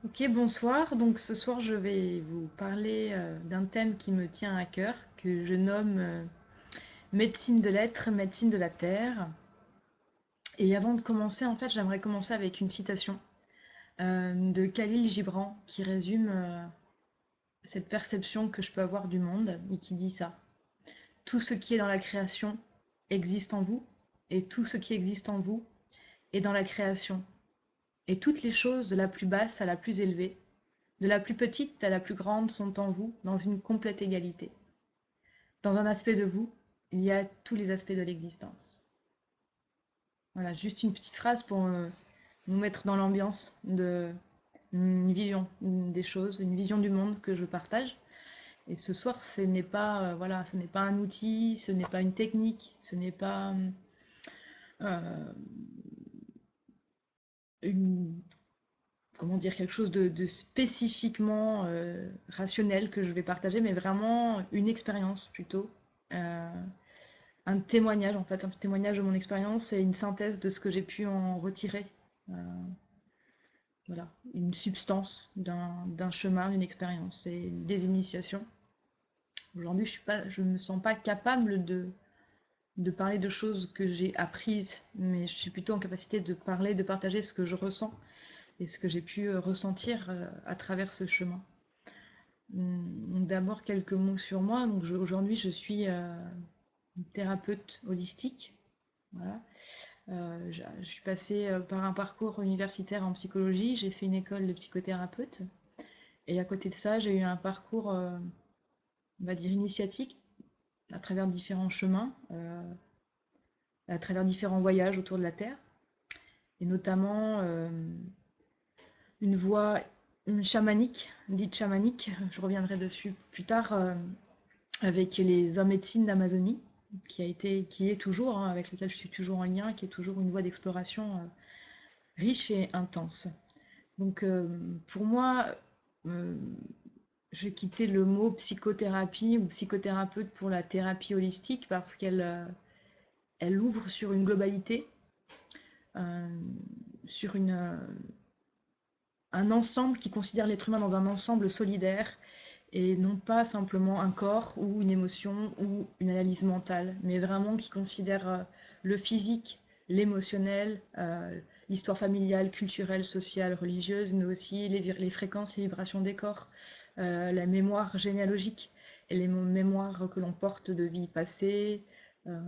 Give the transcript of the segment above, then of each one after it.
Ok, bonsoir. Donc ce soir, je vais vous parler d'un thème qui me tient à cœur, que je nomme médecine de l'être, médecine de la terre. Et avant de commencer, en fait, j'aimerais commencer avec une citation de Khalil Gibran qui résume cette perception que je peux avoir du monde et qui dit ça. Tout ce qui est dans la création existe en vous, et tout ce qui existe en vous est dans la création. Et toutes les choses, de la plus basse à la plus élevée, de la plus petite à la plus grande, sont en vous, dans une complète égalité. Dans un aspect de vous, il y a tous les aspects de l'existence. Voilà, juste une petite phrase pour nous mettre dans l'ambiance de une vision des choses, une vision du monde que je partage. Et ce soir, ce n'est pas, voilà, ce n'est pas un outil, ce n'est pas une technique, ce n'est pas euh, une, comment dire, quelque chose de spécifiquement rationnel que je vais partager, mais vraiment une expérience plutôt. Euh, un témoignage, en fait, un témoignage de mon expérience et une synthèse de ce que j'ai pu en retirer. Euh, voilà, une substance d'un chemin, d'une expérience et des initiations. Aujourd'hui, je ne me sens pas capable de parler de choses que j'ai apprises, mais je suis plutôt en capacité de parler, de partager ce que je ressens et ce que j'ai pu ressentir à travers ce chemin. D'abord, quelques mots sur moi. Aujourd'hui, je suis thérapeute holistique. Voilà. Je suis passée par un parcours universitaire en psychologie, j'ai fait une école de psychothérapeute, et à côté de ça, j'ai eu un parcours, on va dire, initiatique, à travers différents chemins, à travers différents voyages autour de la Terre, et notamment une voie chamanique, dite chamanique, je reviendrai dessus plus tard, avec les hommes médecine d'Amazonie, qui est toujours, hein, avec lequel je suis toujours en lien, qui est toujours une voie d'exploration riche et intense. Donc pour moi, euh, j'ai quitté le mot psychothérapie ou psychothérapeute pour la thérapie holistique parce elle ouvre sur une globalité, euh, sur un ensemble qui considère l'être humain dans un ensemble solidaire et non pas simplement un corps ou une émotion ou une analyse mentale, mais vraiment qui considère le physique, l'émotionnel, l'histoire familiale, culturelle, sociale, religieuse, mais aussi les fréquences, les vibrations des corps, la mémoire généalogique et les mémoires que l'on porte de vie passée. Euh,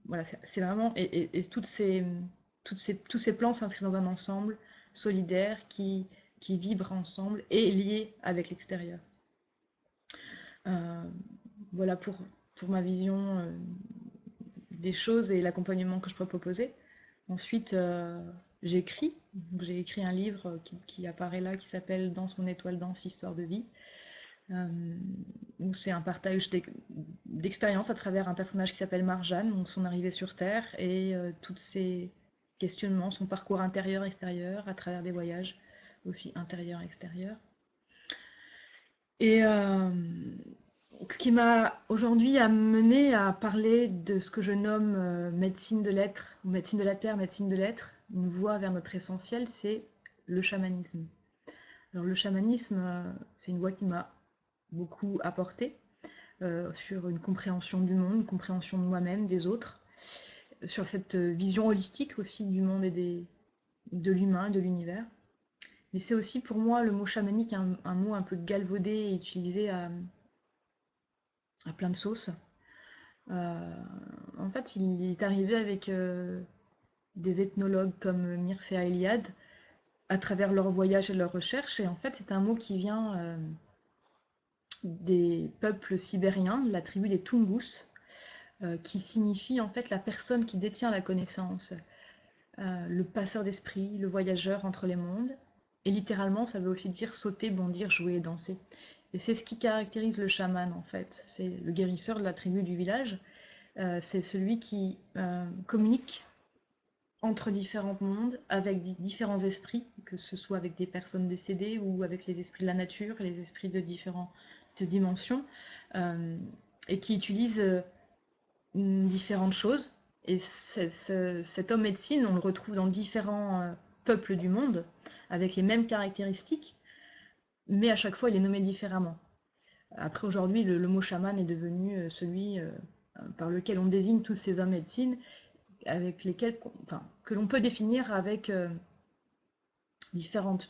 voilà, c'est vraiment et tous ces plans s'inscrivent dans un ensemble solidaire qui vibre ensemble et lié avec l'extérieur. Euh, voilà pour ma vision des choses et l'accompagnement que je peux proposer. Ensuite, j'ai écrit un livre qui apparaît là, qui s'appelle Danse mon étoile danse, histoire de vie, euh, où c'est un partage d'expériences à travers un personnage qui s'appelle Marjane, son arrivée sur Terre et tous ses questionnements, son parcours intérieur-extérieur à travers des voyages aussi intérieur-extérieur. Et ce qui m'a aujourd'hui amené à parler de ce que je nomme médecine de l'être, ou médecine de la terre, médecine de l'être, une voie vers notre essentiel, c'est le chamanisme. Alors le chamanisme, c'est une voie qui m'a beaucoup apporté sur une compréhension du monde, une compréhension de moi-même, des autres, sur cette vision holistique aussi du monde et de l'humain, de l'univers. Mais c'est aussi pour moi le mot chamanique, un mot un peu galvaudé et utilisé à plein de sauces. Euh, En fait, il est arrivé avec des ethnologues comme Mircea Eliade à travers leurs voyages et leurs recherches. Et en fait, c'est un mot qui vient des peuples sibériens, de la tribu des Tungus, qui signifie en fait la personne qui détient la connaissance, le passeur d'esprit, le voyageur entre les mondes. Et littéralement, ça veut aussi dire sauter, bondir, jouer et danser. Et c'est ce qui caractérise le chaman en fait. C'est le guérisseur de la tribu du village. C'est celui qui communique entre différents mondes, avec différents esprits, que ce soit avec des personnes décédées ou avec les esprits de la nature, les esprits de différentes dimensions, euh, et qui utilise différentes choses. Et cet homme médecine, on le retrouve dans différents peuples du monde, avec les mêmes caractéristiques, mais à chaque fois, il est nommé différemment. Après, aujourd'hui, le mot chaman est devenu celui par lequel on désigne tous ces hommes médecine, avec lesquels, enfin, que l'on peut définir avec différentes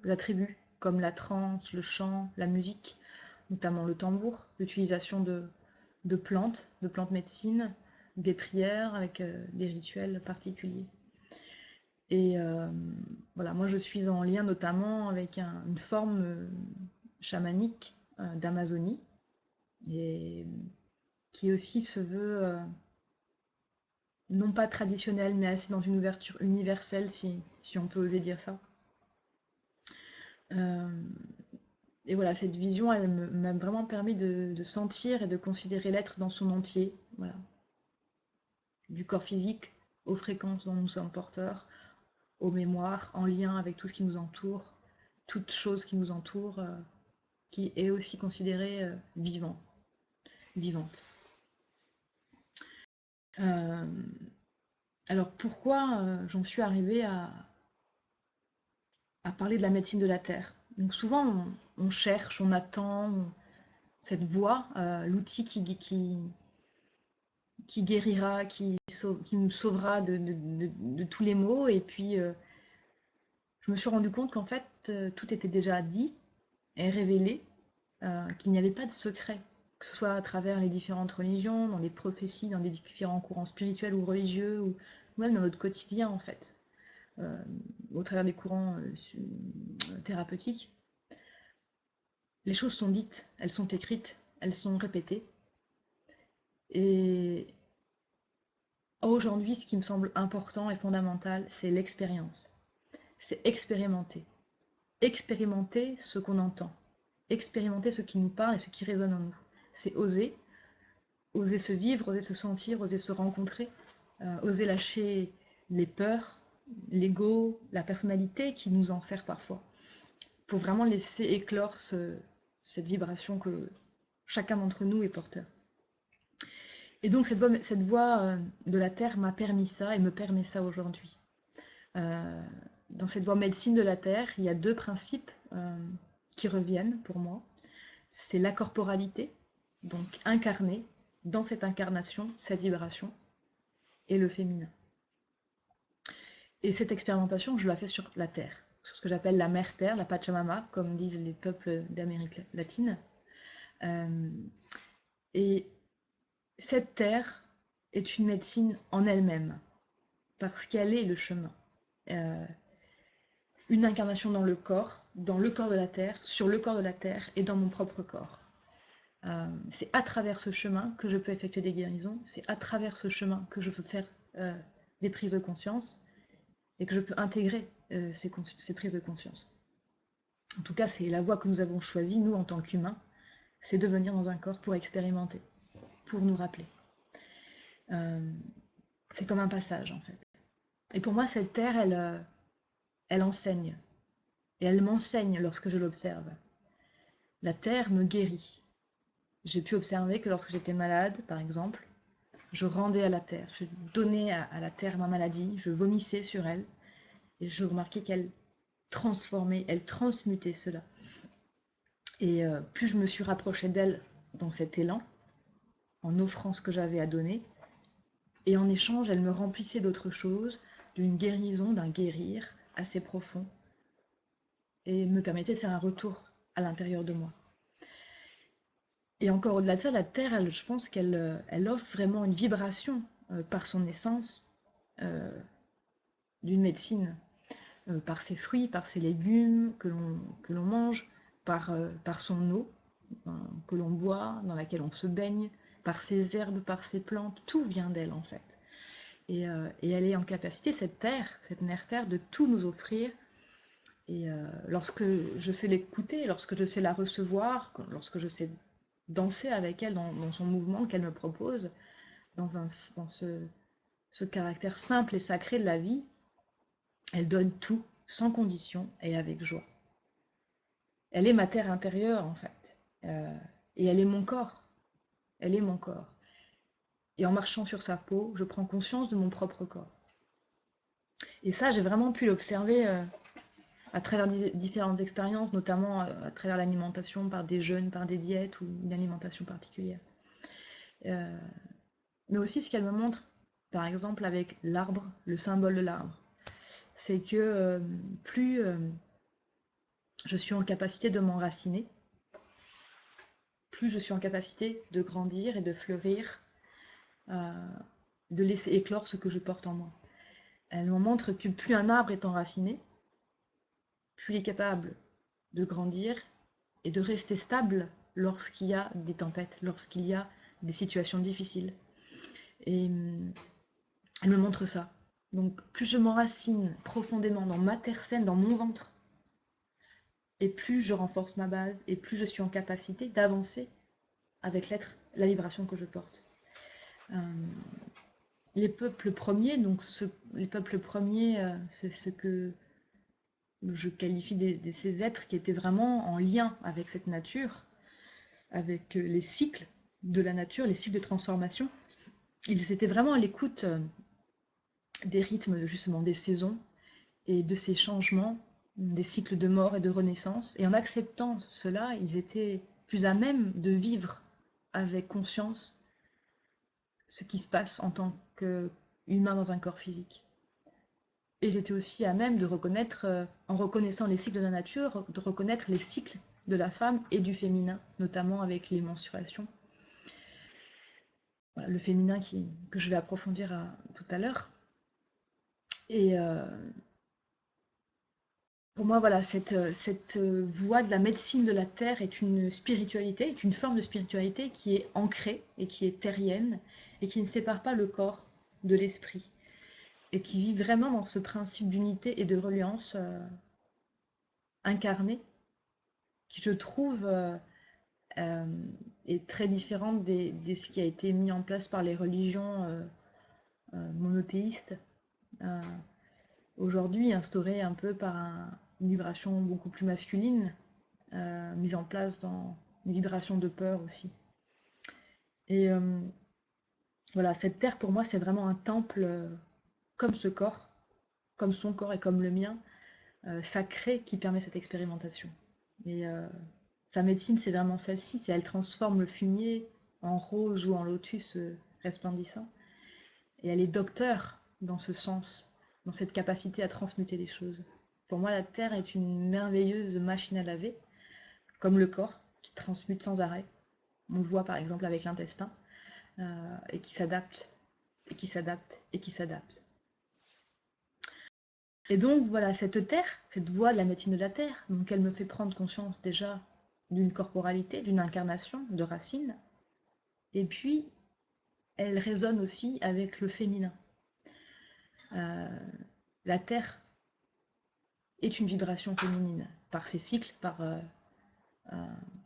attributs, comme la trance, le chant, la musique, notamment le tambour, l'utilisation de plantes médecine, des prières avec des rituels particuliers. Et voilà, moi je suis en lien notamment avec une forme chamanique d'Amazonie, et qui aussi se veut non pas traditionnelle, mais assez dans une ouverture universelle, si on peut oser dire ça. Et voilà, cette vision, elle m'a vraiment permis de sentir et de considérer l'être dans son entier, voilà. Du corps physique aux fréquences dont nous sommes porteurs, aux mémoires, en lien avec tout ce qui nous entoure, toute chose qui nous entoure, qui est aussi considérée vivante. Alors pourquoi j'en suis arrivée à parler de la médecine de la Terre? Donc souvent on cherche, on attend cette voie, l'outil qui guérira, qui nous sauvera de tous les maux. Et puis je me suis rendu compte qu'en fait tout était déjà dit et révélé, qu'il n'y avait pas de secret, que ce soit à travers les différentes religions, dans les prophéties, dans des différents courants spirituels ou religieux, ou même dans notre quotidien en fait, au travers des courants thérapeutiques. Les choses sont dites, elles sont écrites, elles sont répétées. Et aujourd'hui, ce qui me semble important et fondamental, c'est l'expérience. C'est expérimenter. Expérimenter ce qu'on entend. Expérimenter ce qui nous parle et ce qui résonne en nous. C'est oser. Oser se vivre, oser se sentir, oser se rencontrer. Oser lâcher les peurs, l'ego, la personnalité qui nous en sert parfois. Pour vraiment laisser éclore cette vibration que chacun d'entre nous est porteur. Et donc cette voie de la Terre m'a permis ça et me permet ça aujourd'hui. Dans cette voie médecine de la Terre, il y a deux principes qui reviennent pour moi. C'est la corporalité, donc incarner dans cette incarnation, cette vibration, et le féminin. Et cette expérimentation, je la fais sur la Terre, sur ce que j'appelle la mère Terre, la Pachamama, comme disent les peuples d'Amérique latine. Et cette terre est une médecine en elle-même, parce qu'elle est le chemin. Une incarnation dans le corps de la terre, sur le corps de la terre et dans mon propre corps. C'est à travers ce chemin que je peux effectuer des guérisons, c'est à travers ce chemin que je peux faire des prises de conscience et que je peux intégrer ces prises de conscience. En tout cas, c'est la voie que nous avons choisie, nous, en tant qu'humains, c'est de venir dans un corps pour expérimenter, pour nous rappeler. C'est comme un passage, en fait. Et pour moi, cette terre, elle enseigne. Et elle m'enseigne lorsque je l'observe. La terre me guérit. J'ai pu observer que lorsque j'étais malade, par exemple, je rendais à la terre, je donnais à la terre ma maladie, je vomissais sur elle, et je remarquais qu'elle transformait, elle transmutait cela. Et plus je me suis rapprochée d'elle dans cet élan, en offrant ce que j'avais à donner, et en échange, elle me remplissait d'autres choses, d'une guérison, d'un guérir assez profond, et me permettait de faire un retour à l'intérieur de moi. Et encore au-delà de ça, la Terre, je pense qu'elle offre vraiment une vibration par son essence d'une médecine, par ses fruits, par ses légumes que l'on mange, par son eau que l'on boit, dans laquelle on se baigne, par ses herbes, par ses plantes, tout vient d'elle en fait. Et elle est en capacité, cette terre, cette mère terre, de tout nous offrir. Et lorsque je sais l'écouter, lorsque je sais la recevoir, lorsque je sais danser avec elle dans son mouvement qu'elle me propose, dans ce caractère simple et sacré de la vie, elle donne tout, sans condition et avec joie. Elle est ma terre intérieure en fait. Et elle est mon corps. Elle est mon corps. Et en marchant sur sa peau, je prends conscience de mon propre corps. Et ça, j'ai vraiment pu l'observer à travers différentes expériences, notamment à travers l'alimentation, par des jeûnes, par des diètes ou une alimentation particulière. Mais aussi ce qu'elle me montre, par exemple avec l'arbre, le symbole de l'arbre, c'est que plus je suis en capacité de m'enraciner, plus je suis en capacité de grandir et de fleurir, de laisser éclore ce que je porte en moi. Elle me montre que plus un arbre est enraciné, plus il est capable de grandir et de rester stable lorsqu'il y a des tempêtes, lorsqu'il y a des situations difficiles. Et elle me montre ça. Donc plus je m'enracine profondément dans ma terre saine, dans mon ventre, et plus je renforce ma base, et plus je suis en capacité d'avancer avec l'être, la vibration que je porte. Les peuples premiers, les peuples premiers, c'est ce que je qualifie de ces êtres qui étaient vraiment en lien avec cette nature, avec les cycles de la nature, les cycles de transformation. Ils étaient vraiment à l'écoute des rythmes, justement, des saisons et de ces changements, des cycles de mort et de renaissance. Et en acceptant cela, ils étaient plus à même de vivre avec conscience ce qui se passe en tant qu'humain dans un corps physique. Et ils étaient aussi à même de reconnaître, en reconnaissant les cycles de la nature, de reconnaître les cycles de la femme et du féminin, notamment avec les menstruations. Voilà, le féminin que je vais approfondir tout à l'heure. Et pour moi, voilà, cette voie de la médecine de la terre est une spiritualité, est une forme de spiritualité qui est ancrée et qui est terrienne et qui ne sépare pas le corps de l'esprit et qui vit vraiment dans ce principe d'unité et de reliance incarnée qui, je trouve, est très différente de ce qui a été mis en place par les religions monothéistes. Aujourd'hui instaurée un peu par une vibration beaucoup plus masculine, mise en place dans une vibration de peur aussi. Et voilà, cette terre pour moi c'est vraiment un temple comme ce corps, comme son corps et comme le mien, sacré qui permet cette expérimentation. Et sa médecine c'est vraiment celle-ci, c'est elle transforme le fumier en rose ou en lotus resplendissant. Et elle est docteur dans ce sens, dans cette capacité à transmuter les choses. Pour moi, la Terre est une merveilleuse machine à laver, comme le corps, qui transmute sans arrêt. On le voit par exemple avec l'intestin, et qui s'adapte, et qui s'adapte, et qui s'adapte. Et donc voilà, cette Terre, cette voie de la médecine de la Terre, donc elle me fait prendre conscience déjà d'une corporalité, d'une incarnation, de racines, et puis elle résonne aussi avec le féminin. La Terre est une vibration féminine, par ses cycles, par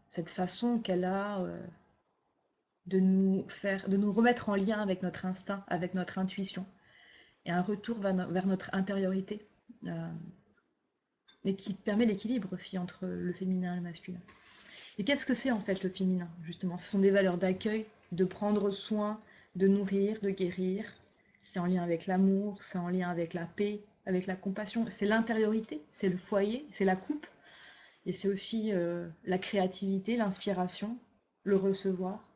cette façon qu'elle a de nous remettre en lien avec notre instinct, avec notre intuition, et un retour vers notre intériorité, et qui permet l'équilibre aussi entre le féminin et le masculin. Et qu'est-ce que c'est en fait le féminin, justement? Ce sont des valeurs d'accueil, de prendre soin, de nourrir, de guérir. C'est en lien avec l'amour, c'est en lien avec la paix, avec la compassion. C'est l'intériorité, c'est le foyer, c'est la coupe. Et c'est aussi la créativité, l'inspiration, le recevoir.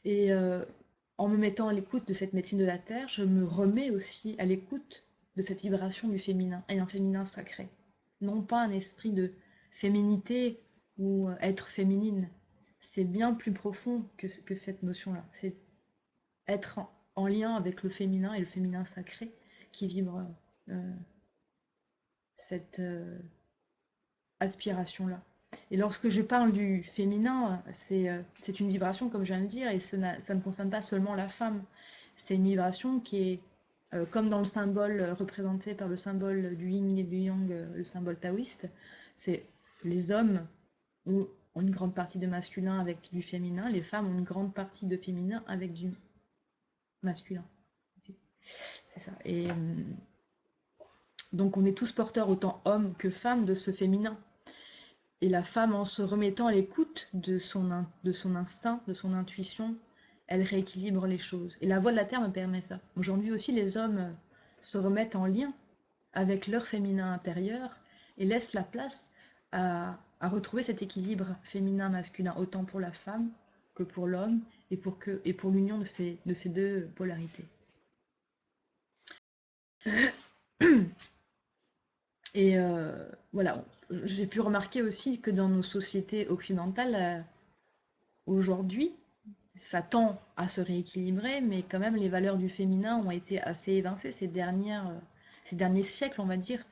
Et en me mettant à l'écoute de cette médecine de la terre, je me remets aussi à l'écoute de cette vibration du féminin, et un féminin sacré. Non pas un esprit de féminité ou être féminine. C'est bien plus profond que cette notion-là. C'est être en lien avec le féminin et le féminin sacré qui vibre cette aspiration-là. Et lorsque je parle du féminin, c'est une vibration, comme je viens de dire, et ça ne concerne pas seulement la femme. C'est une vibration qui est, comme dans le symbole représenté par le symbole du yin et du yang, le symbole taoïste, c'est les hommes ont une grande partie de masculin avec du féminin, les femmes ont une grande partie de féminin avec du masculin. C'est ça. Et donc on est tous porteurs, autant hommes que femmes, de ce féminin. Et la femme, en se remettant à l'écoute de son instinct, de son intuition, elle rééquilibre les choses. Et la voie de la terre me permet ça. Aujourd'hui aussi, les hommes se remettent en lien avec leur féminin intérieur et laissent la place à retrouver cet équilibre féminin-masculin, autant pour la femme que pour l'homme, et pour l'union de ces deux polarités. Et voilà, j'ai pu remarquer aussi que dans nos sociétés occidentales, aujourd'hui, ça tend à se rééquilibrer, mais quand même les valeurs du féminin ont été assez évincées ces derniers siècles, on va dire.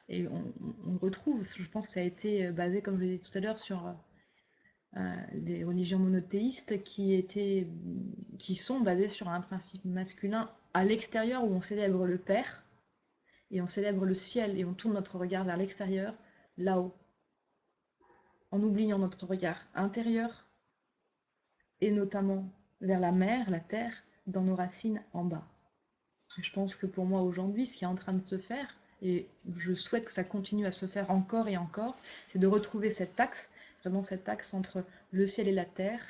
Et on retrouve, je pense que ça a été basé, comme je l'ai dit tout à l'heure, sur les religions monothéistes qui sont basées sur un principe masculin à l'extérieur où on célèbre le Père et on célèbre le ciel et on tourne notre regard vers l'extérieur, là-haut, en oubliant notre regard intérieur et notamment vers la mer, la terre, dans nos racines en bas. Et je pense que pour moi aujourd'hui, ce qui est en train de se faire, et je souhaite que ça continue à se faire encore et encore, c'est de retrouver cet axe, vraiment cet axe entre le ciel et la terre,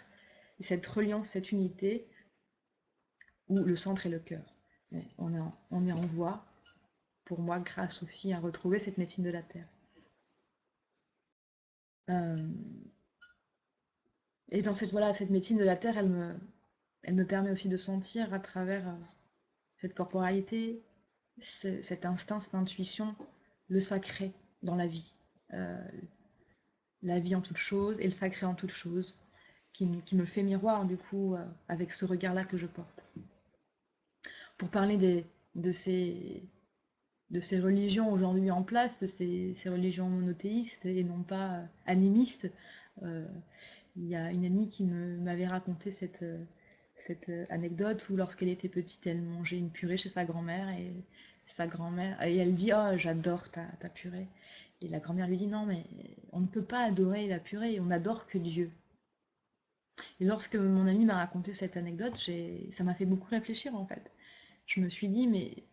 et cette reliance, cette unité, où le centre est le cœur. On est en voie, pour moi, grâce aussi à retrouver cette médecine de la terre. Et dans cette médecine de la terre, elle me permet aussi de sentir à travers cette corporalité, cet instinct, cette intuition, le sacré dans la vie en toute chose et le sacré en toute chose, qui me fait miroir du coup avec ce regard-là que je porte. Pour parler de ces religions aujourd'hui en place, de ces religions monothéistes et non pas animistes, il y a une amie qui m'avait raconté cette anecdote où lorsqu'elle était petite, elle mangeait une purée chez sa grand-mère et elle dit oh j'adore ta purée, et la grand-mère lui dit non mais on ne peut pas adorer la purée, on adore que Dieu. Et lorsque mon amie m'a raconté cette anecdote, ça m'a fait beaucoup réfléchir en fait. Je me suis dit mais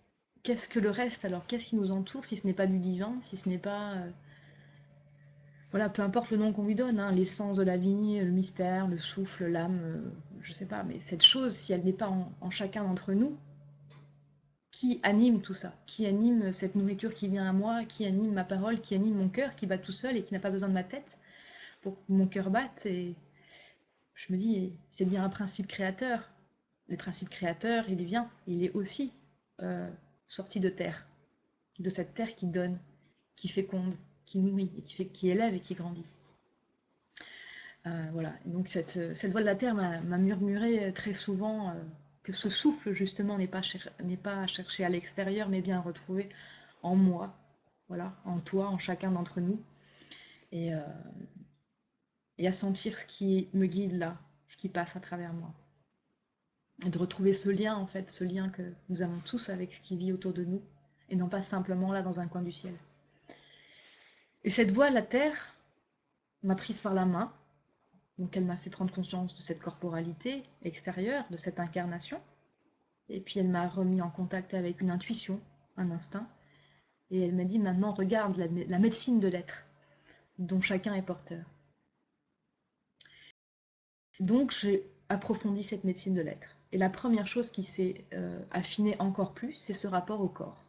qu'est-ce que le reste alors, qu'est-ce qui nous entoure si ce n'est pas du divin, si ce n'est pas voilà, peu importe le nom qu'on lui donne, hein, l'essence de la vie, le mystère, le souffle, l'âme, je sais pas, mais cette chose, si elle n'est pas en chacun d'entre nous, qui anime tout ça? Qui anime cette nourriture qui vient à moi? Qui anime ma parole? Qui anime mon cœur qui bat tout seul et qui n'a pas besoin de ma tête pour que mon cœur batte? Et je me dis, c'est bien un principe créateur. Le principe créateur, il est aussi euh, sorti de terre, de cette terre qui donne, qui féconde, qui nourrit, et qui élève et qui grandit. Voilà, et donc cette voix de la terre m'a murmuré très souvent que ce souffle justement n'est pas à chercher à l'extérieur, mais bien à retrouver en moi, voilà, en toi, en chacun d'entre nous, et, euh, et à sentir ce qui me guide là, ce qui passe à travers moi. Et de retrouver ce lien en fait, ce lien que nous avons tous avec ce qui vit autour de nous, et non pas simplement là dans un coin du ciel. Et cette voix de la terre m'a prise par la main. Donc elle m'a fait prendre conscience de cette corporalité extérieure, de cette incarnation. Et puis elle m'a remis en contact avec une intuition, un instinct. Et elle m'a dit maintenant regarde la médecine de l'être, dont chacun est porteur. Donc j'ai approfondi cette médecine de l'être. Et la première chose qui s'est affinée encore plus, c'est ce rapport au corps.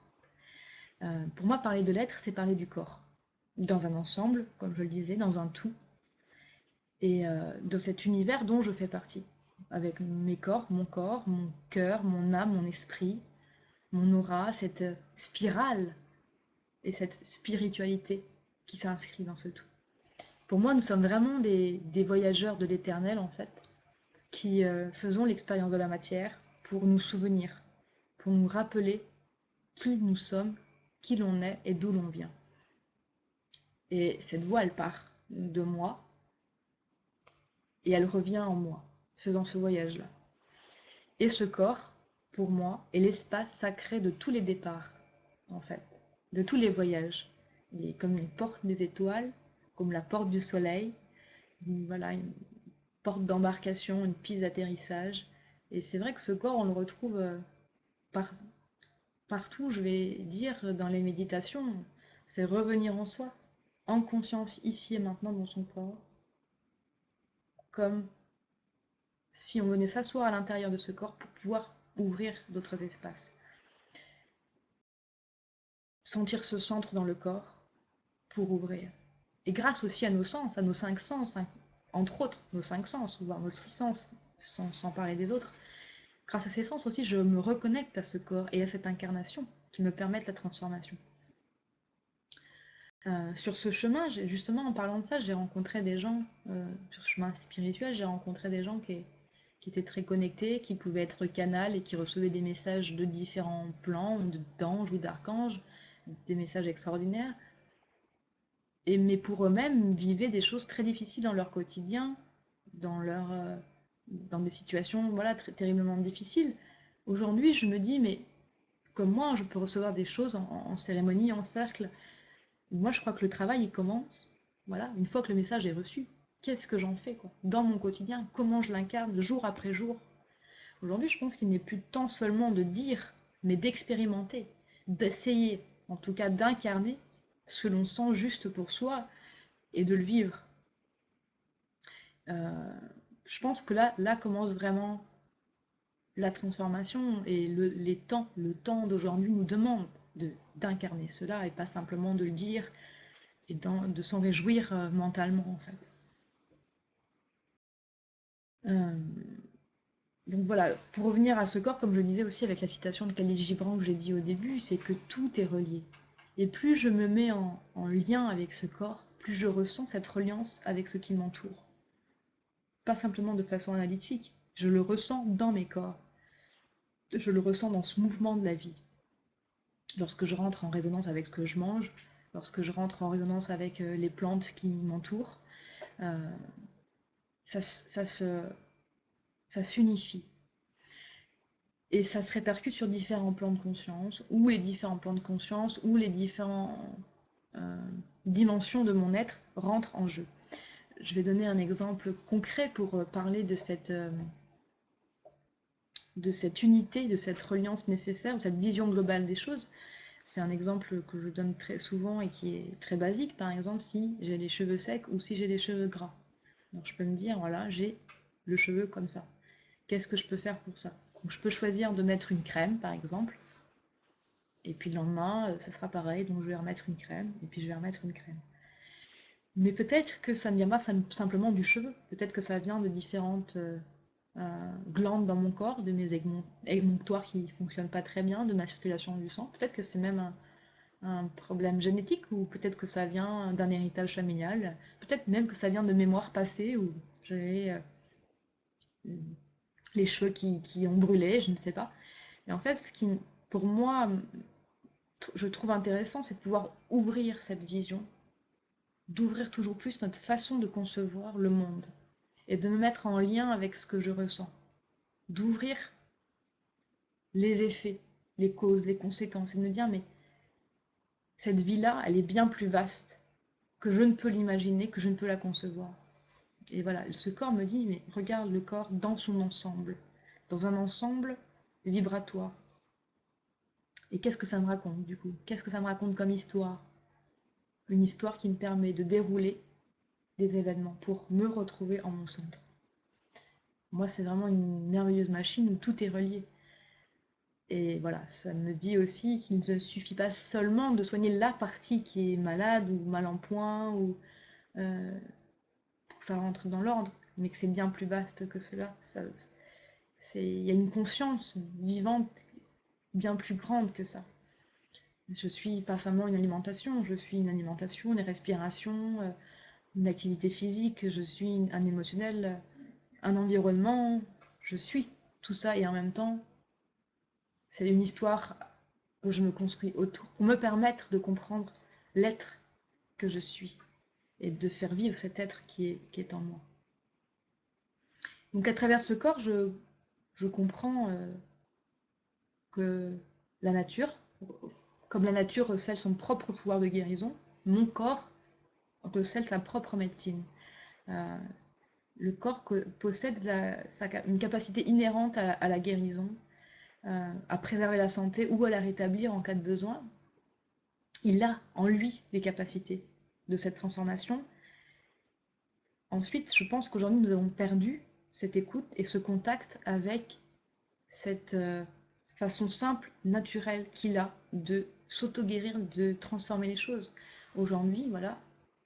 Pour moi, parler de l'être, c'est parler du corps. Dans un ensemble, comme je le disais, dans un tout. Et de cet univers dont je fais partie, avec mon cœur, mon âme, mon esprit, mon aura, cette spirale et cette spiritualité qui s'inscrit dans ce tout. Pour moi, nous sommes vraiment des voyageurs de l'éternel, en fait, qui faisons l'expérience de la matière pour nous souvenir, pour nous rappeler qui nous sommes, qui l'on est et d'où l'on vient. Et cette voie, elle part de moi, et elle revient en moi, faisant ce voyage-là. Et ce corps, pour moi, est l'espace sacré de tous les départs, en fait, de tous les voyages. Il est comme une porte des étoiles, comme la porte du soleil, voilà, une porte d'embarcation, une piste d'atterrissage. Et c'est vrai que ce corps, on le retrouve partout, je vais dire, dans les méditations. C'est revenir en soi, en conscience, ici et maintenant dans son corps, comme si on venait s'asseoir à l'intérieur de ce corps pour pouvoir ouvrir d'autres espaces. sentir ce centre dans le corps pour ouvrir. Et grâce aussi à nos sens, à nos 5 sens, hein, entre autres nos 5 sens, voire nos 6 sens, sans parler des autres, grâce à ces sens aussi, je me reconnecte à ce corps et à cette incarnation qui me permettent la transformation. Sur ce chemin, justement en parlant de ça, j'ai rencontré des gens, sur ce chemin spirituel, j'ai rencontré des gens qui étaient très connectés, qui pouvaient être canal et qui recevaient des messages de différents plans, d'anges ou d'archanges, des messages extraordinaires. Mais pour eux-mêmes, vivaient des choses très difficiles dans leur quotidien, dans des situations voilà, terriblement difficiles. Aujourd'hui, je me dis, mais comme moi, je peux recevoir des choses en cérémonie, en cercle. Moi, je crois que le travail, il commence, voilà, une fois que le message est reçu. Qu'est-ce que j'en fais, quoi, dans mon quotidien? Comment je l'incarne, jour après jour? Aujourd'hui, je pense qu'il n'est plus temps seulement de dire, mais d'expérimenter, d'essayer, en tout cas d'incarner ce que l'on sent juste pour soi et de le vivre. Je pense que là commence vraiment la transformation et le temps d'aujourd'hui nous demande d'incarner cela et pas simplement de le dire et de s'en réjouir mentalement en fait. Donc voilà, pour revenir à ce corps, comme je le disais aussi avec la citation de Khalil Gibran que j'ai dit au début, c'est que tout est relié. Et plus je me mets en lien avec ce corps, plus je ressens cette reliance avec ce qui m'entoure. Pas simplement de façon analytique, je le ressens dans mes corps. Je le ressens dans ce mouvement de la vie. Lorsque je rentre en résonance avec ce que je mange, lorsque je rentre en résonance avec les plantes qui m'entourent, euh, ça s'unifie. Et ça se répercute sur différents plans de conscience, ou les différents plans de conscience, ou les différentes dimensions de mon être rentrent en jeu. Je vais donner un exemple concret pour parler de cette unité, de cette reliance nécessaire, de cette vision globale des choses. C'est un exemple que je donne très souvent et qui est très basique. Par exemple, si j'ai les cheveux secs ou si j'ai les cheveux gras. Donc je peux me dire, voilà, j'ai le cheveu comme ça. Qu'est-ce que je peux faire pour ça? Donc, je peux choisir de mettre une crème, par exemple. Et puis le lendemain, ça sera pareil. Donc je vais remettre une crème. Et puis je vais remettre une crème. Mais peut-être que ça ne vient pas simplement du cheveu. Peut-être que ça vient de différentes glandes dans mon corps, de mes émonctoires qui ne fonctionnent pas très bien, de ma circulation du sang. Peut-être que c'est même un problème génétique ou peut-être que ça vient d'un héritage familial. Peut-être même que ça vient de mémoires passées où j'avais les cheveux qui ont brûlé, je ne sais pas. Et en fait, ce qui, pour moi, je trouve intéressant, c'est de pouvoir ouvrir cette vision, d'ouvrir toujours plus notre façon de concevoir le monde et de me mettre en lien avec ce que je ressens, d'ouvrir les effets, les causes, les conséquences et de me dire mais cette vie-là, elle est bien plus vaste que je ne peux l'imaginer, que je ne peux la concevoir. Et voilà, ce corps me dit mais regarde le corps dans son ensemble, dans un ensemble vibratoire. Et qu'est-ce que ça me raconte du coup? Qu'est-ce que ça me raconte comme histoire? Une histoire qui me permet de dérouler des événements pour me retrouver en mon centre. Moi, c'est vraiment une merveilleuse machine où tout est relié. Et voilà, ça me dit aussi qu'il ne suffit pas seulement de soigner la partie qui est malade ou mal en point ou pour que ça rentre dans l'ordre, mais que c'est bien plus vaste que cela. Il y a une conscience vivante bien plus grande que ça. Je suis pas seulement une alimentation, je suis une alimentation, une respiration, une activité physique, je suis un émotionnel, un environnement, je suis tout ça et en même temps, c'est une histoire que je me construis autour pour me permettre de comprendre l'être que je suis et de faire vivre cet être qui est en moi. Donc à travers ce corps, je comprends que la nature, comme la nature recèle son propre pouvoir de guérison, mon corps recèle sa propre médecine. Le corps possède une capacité inhérente à la guérison, à préserver la santé ou à la rétablir en cas de besoin. Il a en lui les capacités de cette transformation. Ensuite, je pense qu'aujourd'hui, nous avons perdu cette écoute et ce contact avec cette façon simple, naturelle qu'il a de s'auto-guérir, de transformer les choses. Aujourd'hui, voilà,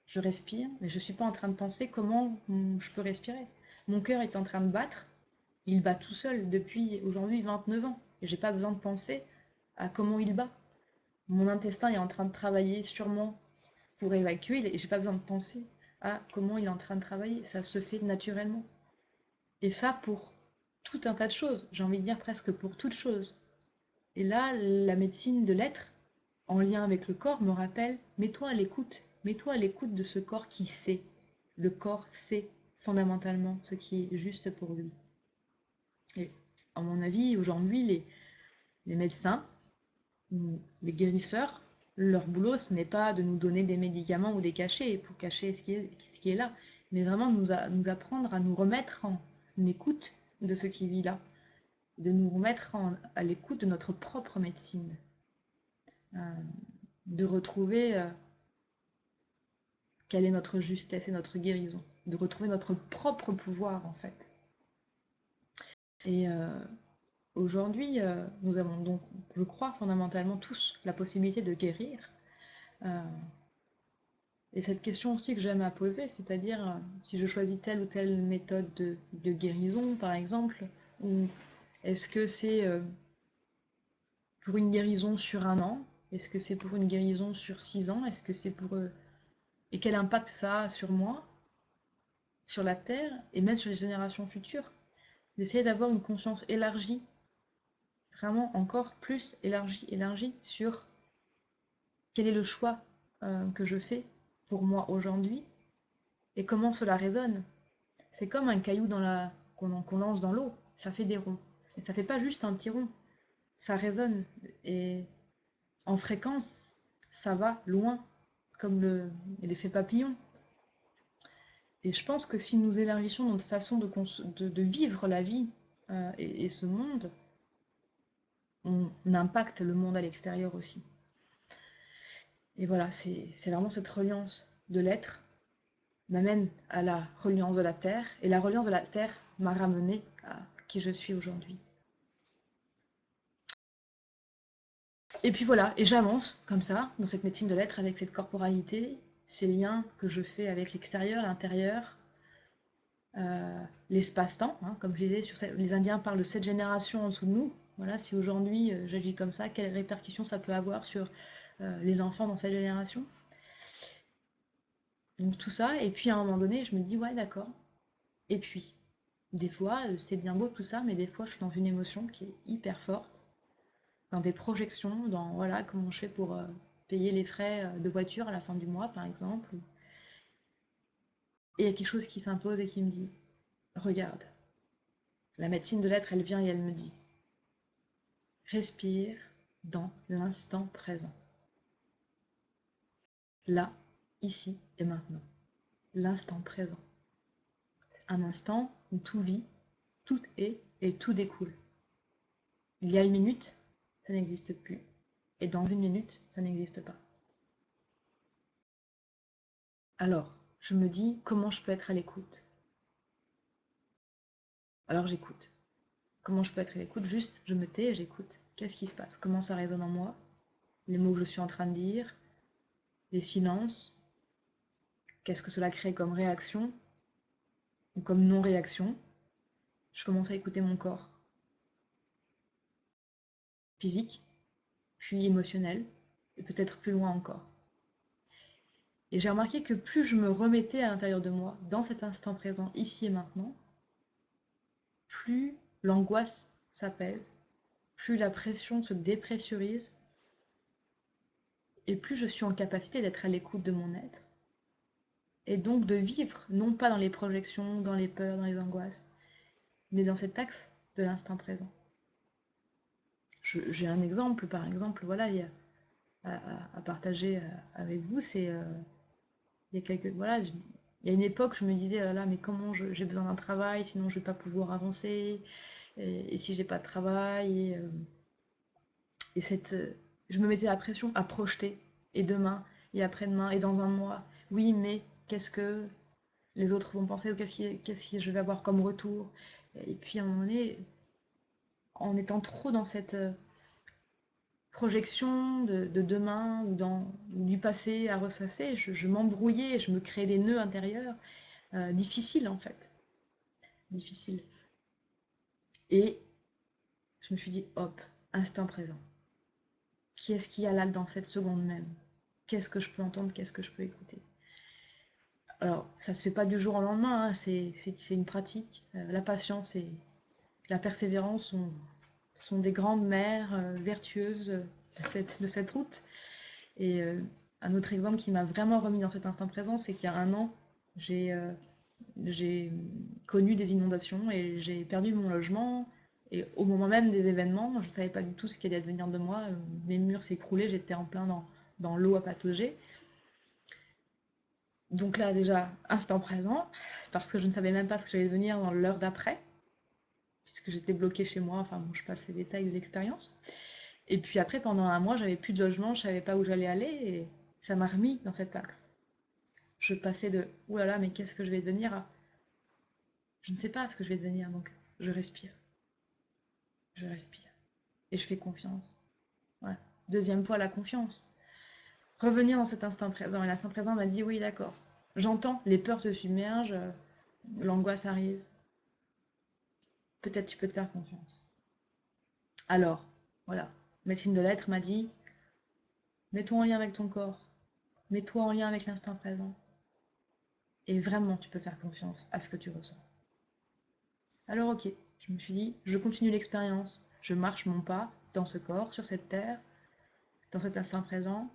je respire, mais je ne suis pas en train de penser comment je peux respirer. Mon cœur est en train de battre, il bat tout seul depuis aujourd'hui 29 ans. Et j'ai pas besoin de penser à comment il bat. Mon intestin est en train de travailler sûrement pour évacuer, et j'ai pas besoin de penser à comment il est en train de travailler. Ça se fait naturellement. Et ça pour tout un tas de choses, j'ai envie de dire presque pour toute chose. Et là, la médecine de l'être, en lien avec le corps, me rappelle, mets-toi à l'écoute de ce corps qui sait. Le corps sait fondamentalement ce qui est juste pour lui. Et à mon avis, aujourd'hui, les médecins, les guérisseurs, leur boulot, ce n'est pas de nous donner des médicaments ou des cachets pour cacher ce qui est là, mais vraiment nous apprendre à nous remettre en écoute de ce qui vit là, de nous remettre à l'écoute de notre propre médecine, de retrouver quelle est notre justesse et notre guérison, de retrouver notre propre pouvoir en fait. Et aujourd'hui, nous avons donc, je crois, fondamentalement tous la possibilité de guérir. Et cette question aussi que j'aime à poser, c'est-à-dire si je choisis telle ou telle méthode de guérison, par exemple, ou est-ce que c'est pour une guérison sur 1 an? Est-ce que c'est pour une guérison sur 6 ans? Est-ce que c'est pour... Et quel impact ça a sur moi, sur la Terre, et même sur les générations futures? D'essayer d'avoir une conscience élargie, vraiment encore plus élargie sur quel est le choix que je fais pour moi aujourd'hui, et comment cela résonne. C'est comme un caillou qu'on lance dans l'eau, ça fait des ronds. Et ça fait pas juste un petit rond, ça résonne. Et en fréquence, ça va loin, comme l'effet papillon. Et je pense que si nous élargissons notre façon de vivre la vie et ce monde, on impacte le monde à l'extérieur aussi. Et voilà, c'est vraiment cette reliance de l'être m'amène à la reliance de la Terre, et la reliance de la Terre m'a ramené à qui je suis aujourd'hui. Et puis voilà, et j'avance comme ça, dans cette médecine de l'être, avec cette corporalité, ces liens que je fais avec l'extérieur, l'intérieur, l'espace-temps, hein, comme je disais, les Indiens parlent de 7 générations en dessous de nous. Voilà, si aujourd'hui j'agis comme ça, quelles répercussions ça peut avoir sur les enfants dans cette génération? Donc tout ça, et puis à un moment donné, je me dis, ouais, d'accord. Et puis, des fois, c'est bien beau tout ça, mais des fois, je suis dans une émotion qui est hyper forte, dans des projections, dans voilà, comment je fais pour payer les frais de voiture à la fin du mois, par exemple. Et il y a quelque chose qui s'impose et qui me dit, regarde, la médecine de l'être, elle vient et elle me dit, respire dans l'instant présent. Là, ici et maintenant. L'instant présent. C'est un instant où tout vit, tout est et tout découle. Il y a 1 minute, ça n'existe plus. Et dans 1 minute, ça n'existe pas. Alors, je me dis, comment je peux être à l'écoute? Alors j'écoute. Comment je peux être à l'écoute? Juste, je me tais et j'écoute. Qu'est-ce qui se passe? Comment ça résonne en moi? Les mots que je suis en train de dire? Les silences? Qu'est-ce que cela crée comme réaction? Ou comme non-réaction? Je commence à écouter mon corps. Physique, puis émotionnel, et peut-être plus loin encore. Et j'ai remarqué que plus je me remettais à l'intérieur de moi, dans cet instant présent, ici et maintenant, plus l'angoisse s'apaise, plus la pression se dépressurise, et plus je suis en capacité d'être à l'écoute de mon être, et donc de vivre, non pas dans les projections, dans les peurs, dans les angoisses, mais dans cet axe de l'instant présent. J'ai un exemple, par exemple, voilà, à partager avec vous, c'est il y a quelques, voilà, il y a une époque, je me disais, oh là là, mais comment j'ai besoin d'un travail, sinon je vais pas pouvoir avancer, et si j'ai pas de travail, et je me mettais la pression à projeter, et demain, et après-demain, et dans un mois, oui, mais qu'est-ce que les autres vont penser, ou qu'est-ce que je vais avoir comme retour? Et puis à un moment donné, en étant trop dans projections de demain ou du passé à ressasser. Je m'embrouillais, je me créais des nœuds intérieurs. Difficiles en fait. Difficiles. Et je me suis dit, hop, instant présent. Qu'est-ce qu'il y a là dans cette seconde même? Qu'est-ce que je peux entendre? Qu'est-ce que je peux écouter? Alors, ça se fait pas du jour au lendemain, hein, c'est une pratique. La patience et la persévérance sont des grandes mères vertueuses de cette route. Et un autre exemple qui m'a vraiment remis dans cet instant présent, c'est qu'il y a un an, j'ai connu des inondations et j'ai perdu mon logement. Et au moment même des événements, je ne savais pas du tout ce qui allait advenir de moi. Mes murs s'écroulaient, j'étais en plein dans l'eau à patauger. Donc là, déjà, instant présent, parce que je ne savais même pas ce que j'allais devenir dans l'heure d'après, puisque j'étais bloquée chez moi. Enfin, bon, je passe les détails de l'expérience. Et puis après, pendant un mois, j'avais plus de logement, je savais pas où j'allais aller, et ça m'a remis dans cet axe. Je passais de « Ouh là là, mais qu'est-ce que je vais devenir ?» à « Je ne sais pas ce que je vais devenir, donc je respire. Je respire. Et je fais confiance. » Voilà. Deuxième point, la confiance. Revenir dans cet instant présent. Et l'instant présent m'a dit « Oui, d'accord. J'entends, les peurs te submergent, l'angoisse arrive. Peut-être tu peux te faire confiance. » Alors, voilà. Médecine de l'être m'a dit « Mets-toi en lien avec ton corps. Mets-toi en lien avec l'instant présent. Et vraiment, tu peux faire confiance à ce que tu ressens. » Alors ok, je me suis dit, je continue l'expérience. Je marche mon pas dans ce corps, sur cette terre, dans cet instant présent,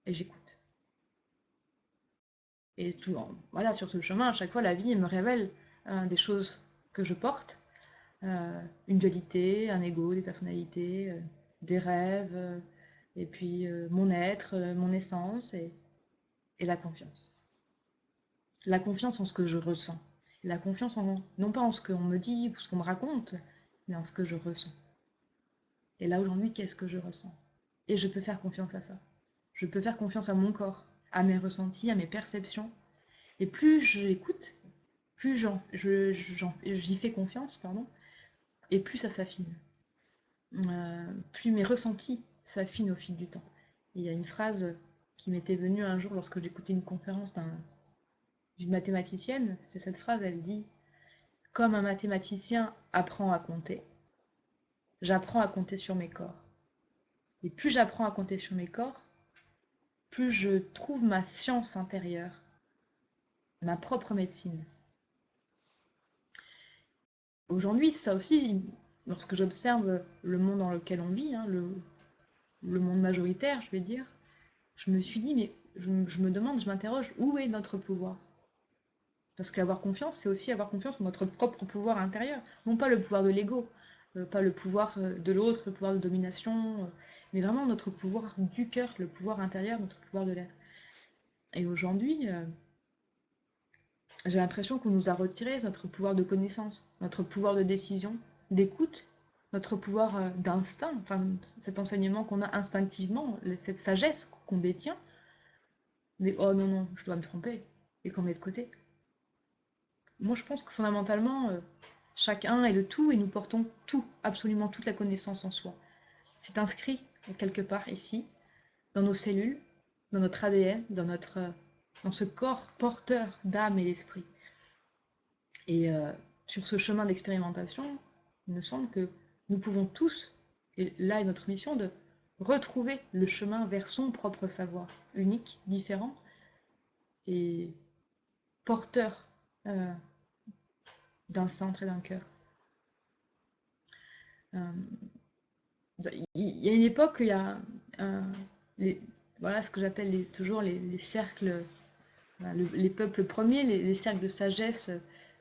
et j'écoute. Et tout, voilà, sur ce chemin, à chaque fois, la vie me révèle des choses que je porte, une dualité, un ego, des personnalités, des rêves, et puis mon être, mon essence, et la confiance. La confiance en ce que je ressens. La confiance non pas en ce qu'on me dit ou ce qu'on me raconte, mais en ce que je ressens. Et là aujourd'hui, qu'est-ce que je ressens? Et je peux faire confiance à ça. Je peux faire confiance à mon corps, à mes ressentis, à mes perceptions. Et plus j'écoute, plus j'y fais confiance, pardon, et plus ça s'affine. Plus mes ressentis s'affinent au fil du temps. Et il y a une phrase qui m'était venue un jour lorsque j'écoutais une conférence d'une mathématicienne. C'est cette phrase, elle dit « Comme un mathématicien apprend à compter, j'apprends à compter sur mes corps. Et plus j'apprends à compter sur mes corps, plus je trouve ma science intérieure, ma propre médecine. » Aujourd'hui, ça aussi, lorsque j'observe le monde dans lequel on vit, hein, le monde majoritaire, je vais dire, je me suis dit, mais je me demande, je m'interroge, où est notre pouvoir? Parce qu'avoir confiance, c'est aussi avoir confiance en notre propre pouvoir intérieur, non pas le pouvoir de l'ego, pas le pouvoir de l'autre, le pouvoir de domination, mais vraiment notre pouvoir du cœur, le pouvoir intérieur, notre pouvoir de l'être. Et aujourd'hui, j'ai l'impression qu'on nous a retiré notre pouvoir de connaissance, notre pouvoir de décision, d'écoute, notre pouvoir d'instinct, enfin cet enseignement qu'on a instinctivement, cette sagesse qu'on détient. Mais oh non, non, je dois me tromper, et qu'on met de côté. Moi je pense que fondamentalement, chacun est le tout et nous portons tout, absolument toute la connaissance en soi. C'est inscrit quelque part ici, dans nos cellules, dans notre ADN, dans ce corps porteur d'âme et d'esprit. Et sur ce chemin d'expérimentation, il me semble que nous pouvons tous, et là est notre mission, de retrouver le chemin vers son propre savoir, unique, différent, et porteur d'un centre et d'un cœur. Il y a une époque, il y a voilà ce que j'appelle toujours les cercles, les peuples premiers, les cercles de sagesse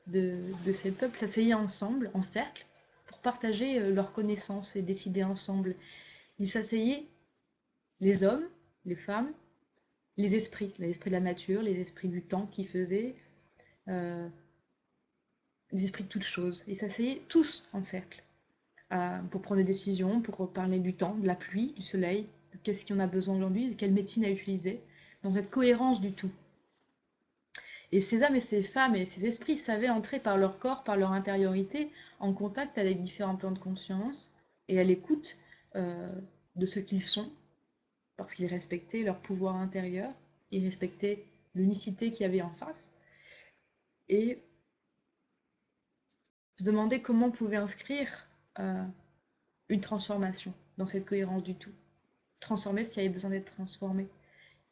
de ces peuples s'asseyaient ensemble, en cercle, pour partager leurs connaissances et décider ensemble. Ils s'asseyaient, les hommes, les femmes, les esprits de la nature, les esprits du temps qui faisaient, les esprits de toutes choses. Ils s'asseyaient tous en cercle pour prendre des décisions, pour parler du temps, de la pluie, du soleil, de qu'est-ce qu'on a besoin aujourd'hui, de quelle médecine à utiliser, dans cette cohérence du tout. Et ces hommes et ces femmes et ces esprits savaient entrer par leur corps, par leur intériorité, en contact avec différents plans de conscience et à l'écoute de ce qu'ils sont, parce qu'ils respectaient leur pouvoir intérieur, ils respectaient l'unicité qu'il y avait en face, et se demander comment on pouvait inscrire une transformation dans cette cohérence du tout. Transformer ce qui avait besoin d'être transformé.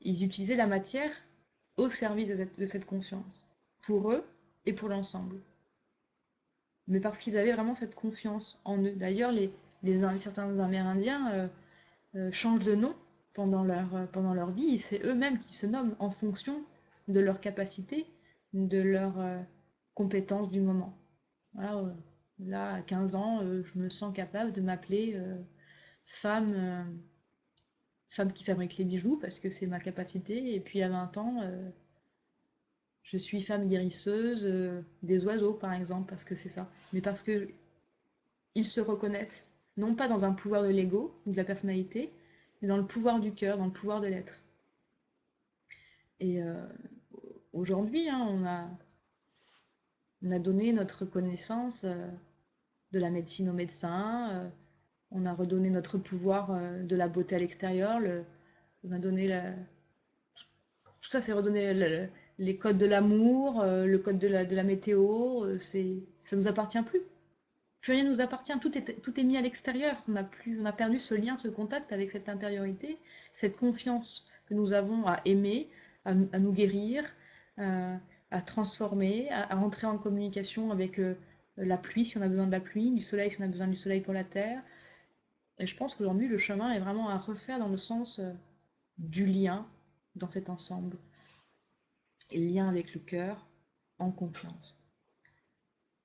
Ils utilisaient la matière au service de cette conscience, pour eux et pour l'ensemble. Mais parce qu'ils avaient vraiment cette confiance en eux. D'ailleurs, certains Amérindiens changent de nom pendant leur vie, et c'est eux-mêmes qui se nomment en fonction de leur capacité, de leurs compétences du moment. Voilà, là, à 15 ans, je me sens capable de m'appeler femme, femme qui fabrique les bijoux, parce que c'est ma capacité, et puis à 20 ans, je suis femme guérisseuse des oiseaux, par exemple, parce que c'est ça. Mais parce que ils se reconnaissent, non pas dans un pouvoir de l'ego ou de la personnalité, mais dans le pouvoir du cœur, dans le pouvoir de l'être. Et aujourd'hui, hein, on a donné notre connaissance de la médecine aux médecins, on a redonné notre pouvoir de la beauté à l'extérieur, on a donné tout ça, c'est redonné les codes de l'amour, le code de la météo, ça nous appartient plus. Plus rien ne nous appartient, tout est mis à l'extérieur. On a perdu ce lien, ce contact avec cette intériorité, cette confiance que nous avons à aimer, à nous guérir, à transformer, à entrer en communication avec la pluie si on a besoin de la pluie, du soleil si on a besoin du soleil pour la terre. Et je pense qu'aujourd'hui, le chemin est vraiment à refaire dans le sens du lien dans cet ensemble. Et le lien avec le cœur, en confiance.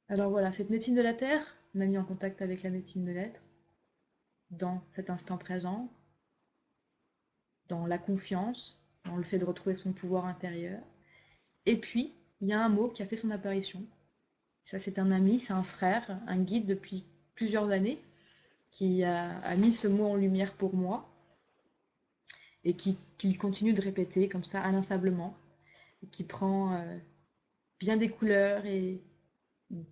Alors voilà, cette médecine de la terre m'a mis en contact avec la médecine de l'être, dans cet instant présent, dans la confiance, dans le fait de retrouver son pouvoir intérieur. Et puis, il y a un mot qui a fait son apparition. Ça, c'est un ami, c'est un frère, un guide depuis plusieurs années, qui a mis ce mot en lumière pour moi, et qui continue de répéter comme ça, inlassablement, et qui prend bien des couleurs et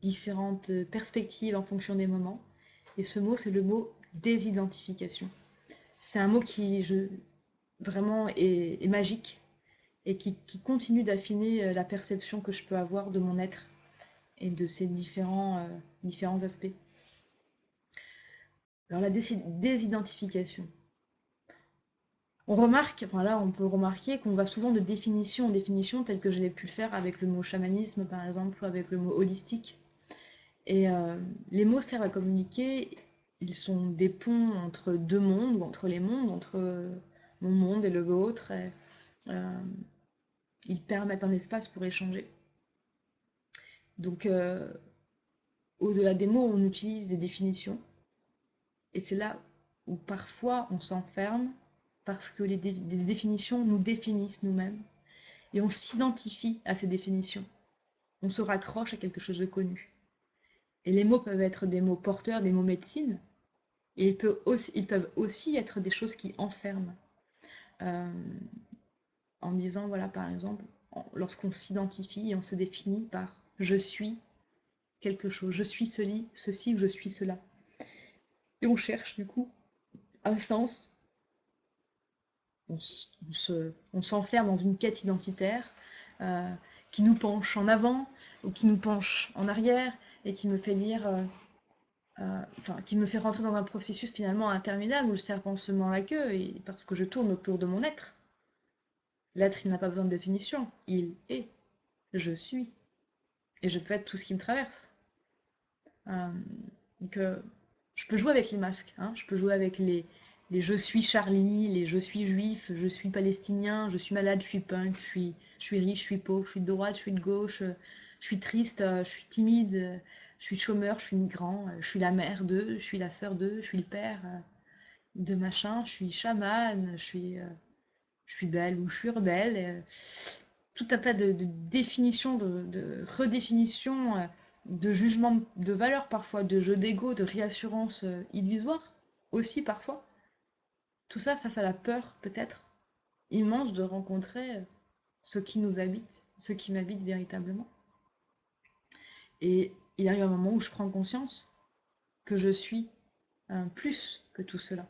différentes perspectives en fonction des moments. Et ce mot, c'est le mot désidentification. C'est un mot qui vraiment est magique et qui continue d'affiner la perception que je peux avoir de mon être et de ses différents aspects. Alors la désidentification. On remarque, enfin là on peut remarquer qu'on va souvent de définition en définition, tel que je l'ai pu le faire avec le mot chamanisme par exemple, ou avec le mot holistique. Et les mots servent à communiquer, ils sont des ponts entre deux mondes, ou entre les mondes, entre mon monde et le vôtre. Et, ils permettent un espace pour échanger. Donc, au-delà des mots, on utilise des définitions. Et c'est là où parfois on s'enferme parce que les définitions nous définissent nous-mêmes. Et on s'identifie à ces définitions. On se raccroche à quelque chose de connu. Et les mots peuvent être des mots porteurs, des mots médecine. Et ils peuvent aussi être des choses qui enferment. En disant, voilà, par exemple, lorsqu'on s'identifie et on se définit par je suis quelque chose, je suis ceci ou je suis cela. Et on cherche du coup un sens, on s'enferme dans une quête identitaire qui nous penche en avant ou qui nous penche en arrière et qui me fait dire, qui me fait rentrer dans un processus finalement interminable où le serpent se mord la queue parce que je tourne autour de mon être. L'être, il n'a pas besoin de définition, il est, je suis, et je peux être tout ce qui me traverse. Donc, je peux jouer avec les masques, hein. Je peux jouer avec les je suis Charlie, les je suis juif, je suis palestinien, je suis malade, je suis punk, je suis riche, je suis pauvre, je suis de droite, je suis de gauche, je suis triste, je suis timide, je suis chômeur, je suis migrant, je suis la mère d'eux, je suis la sœur d'eux, je suis le père de machin, je suis chamane, je suis belle ou je suis rebelle. Tout un tas de définitions, de redéfinitions, de jugements de valeur parfois, de jeux d'ego, de réassurance illusoire aussi parfois. Tout ça face à la peur peut-être immense de rencontrer ce qui nous habite, ce qui m'habite véritablement. Et il arrive un moment où je prends conscience que je suis plus que tout cela.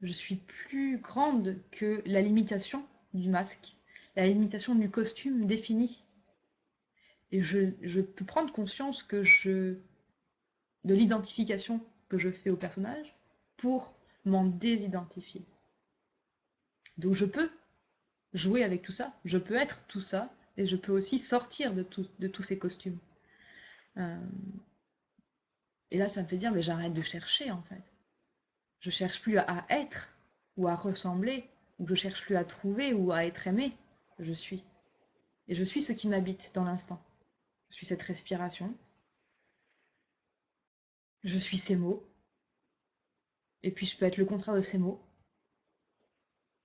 Je suis plus grande que la limitation du masque, la limitation du costume défini. Et je peux prendre conscience de l'identification que je fais au personnage pour m'en désidentifier. Donc je peux jouer avec tout ça, je peux être tout ça, et je peux aussi sortir de tous ces costumes. Euh, et là, ça me fait dire, mais j'arrête de chercher en fait. Je cherche plus à être ou à ressembler, ou je cherche plus à trouver ou à être aimé. Je suis. Et je suis ce qui m'habite dans l'instant. Je suis cette respiration. Je suis ces mots. Et puis je peux être le contraire de ces mots.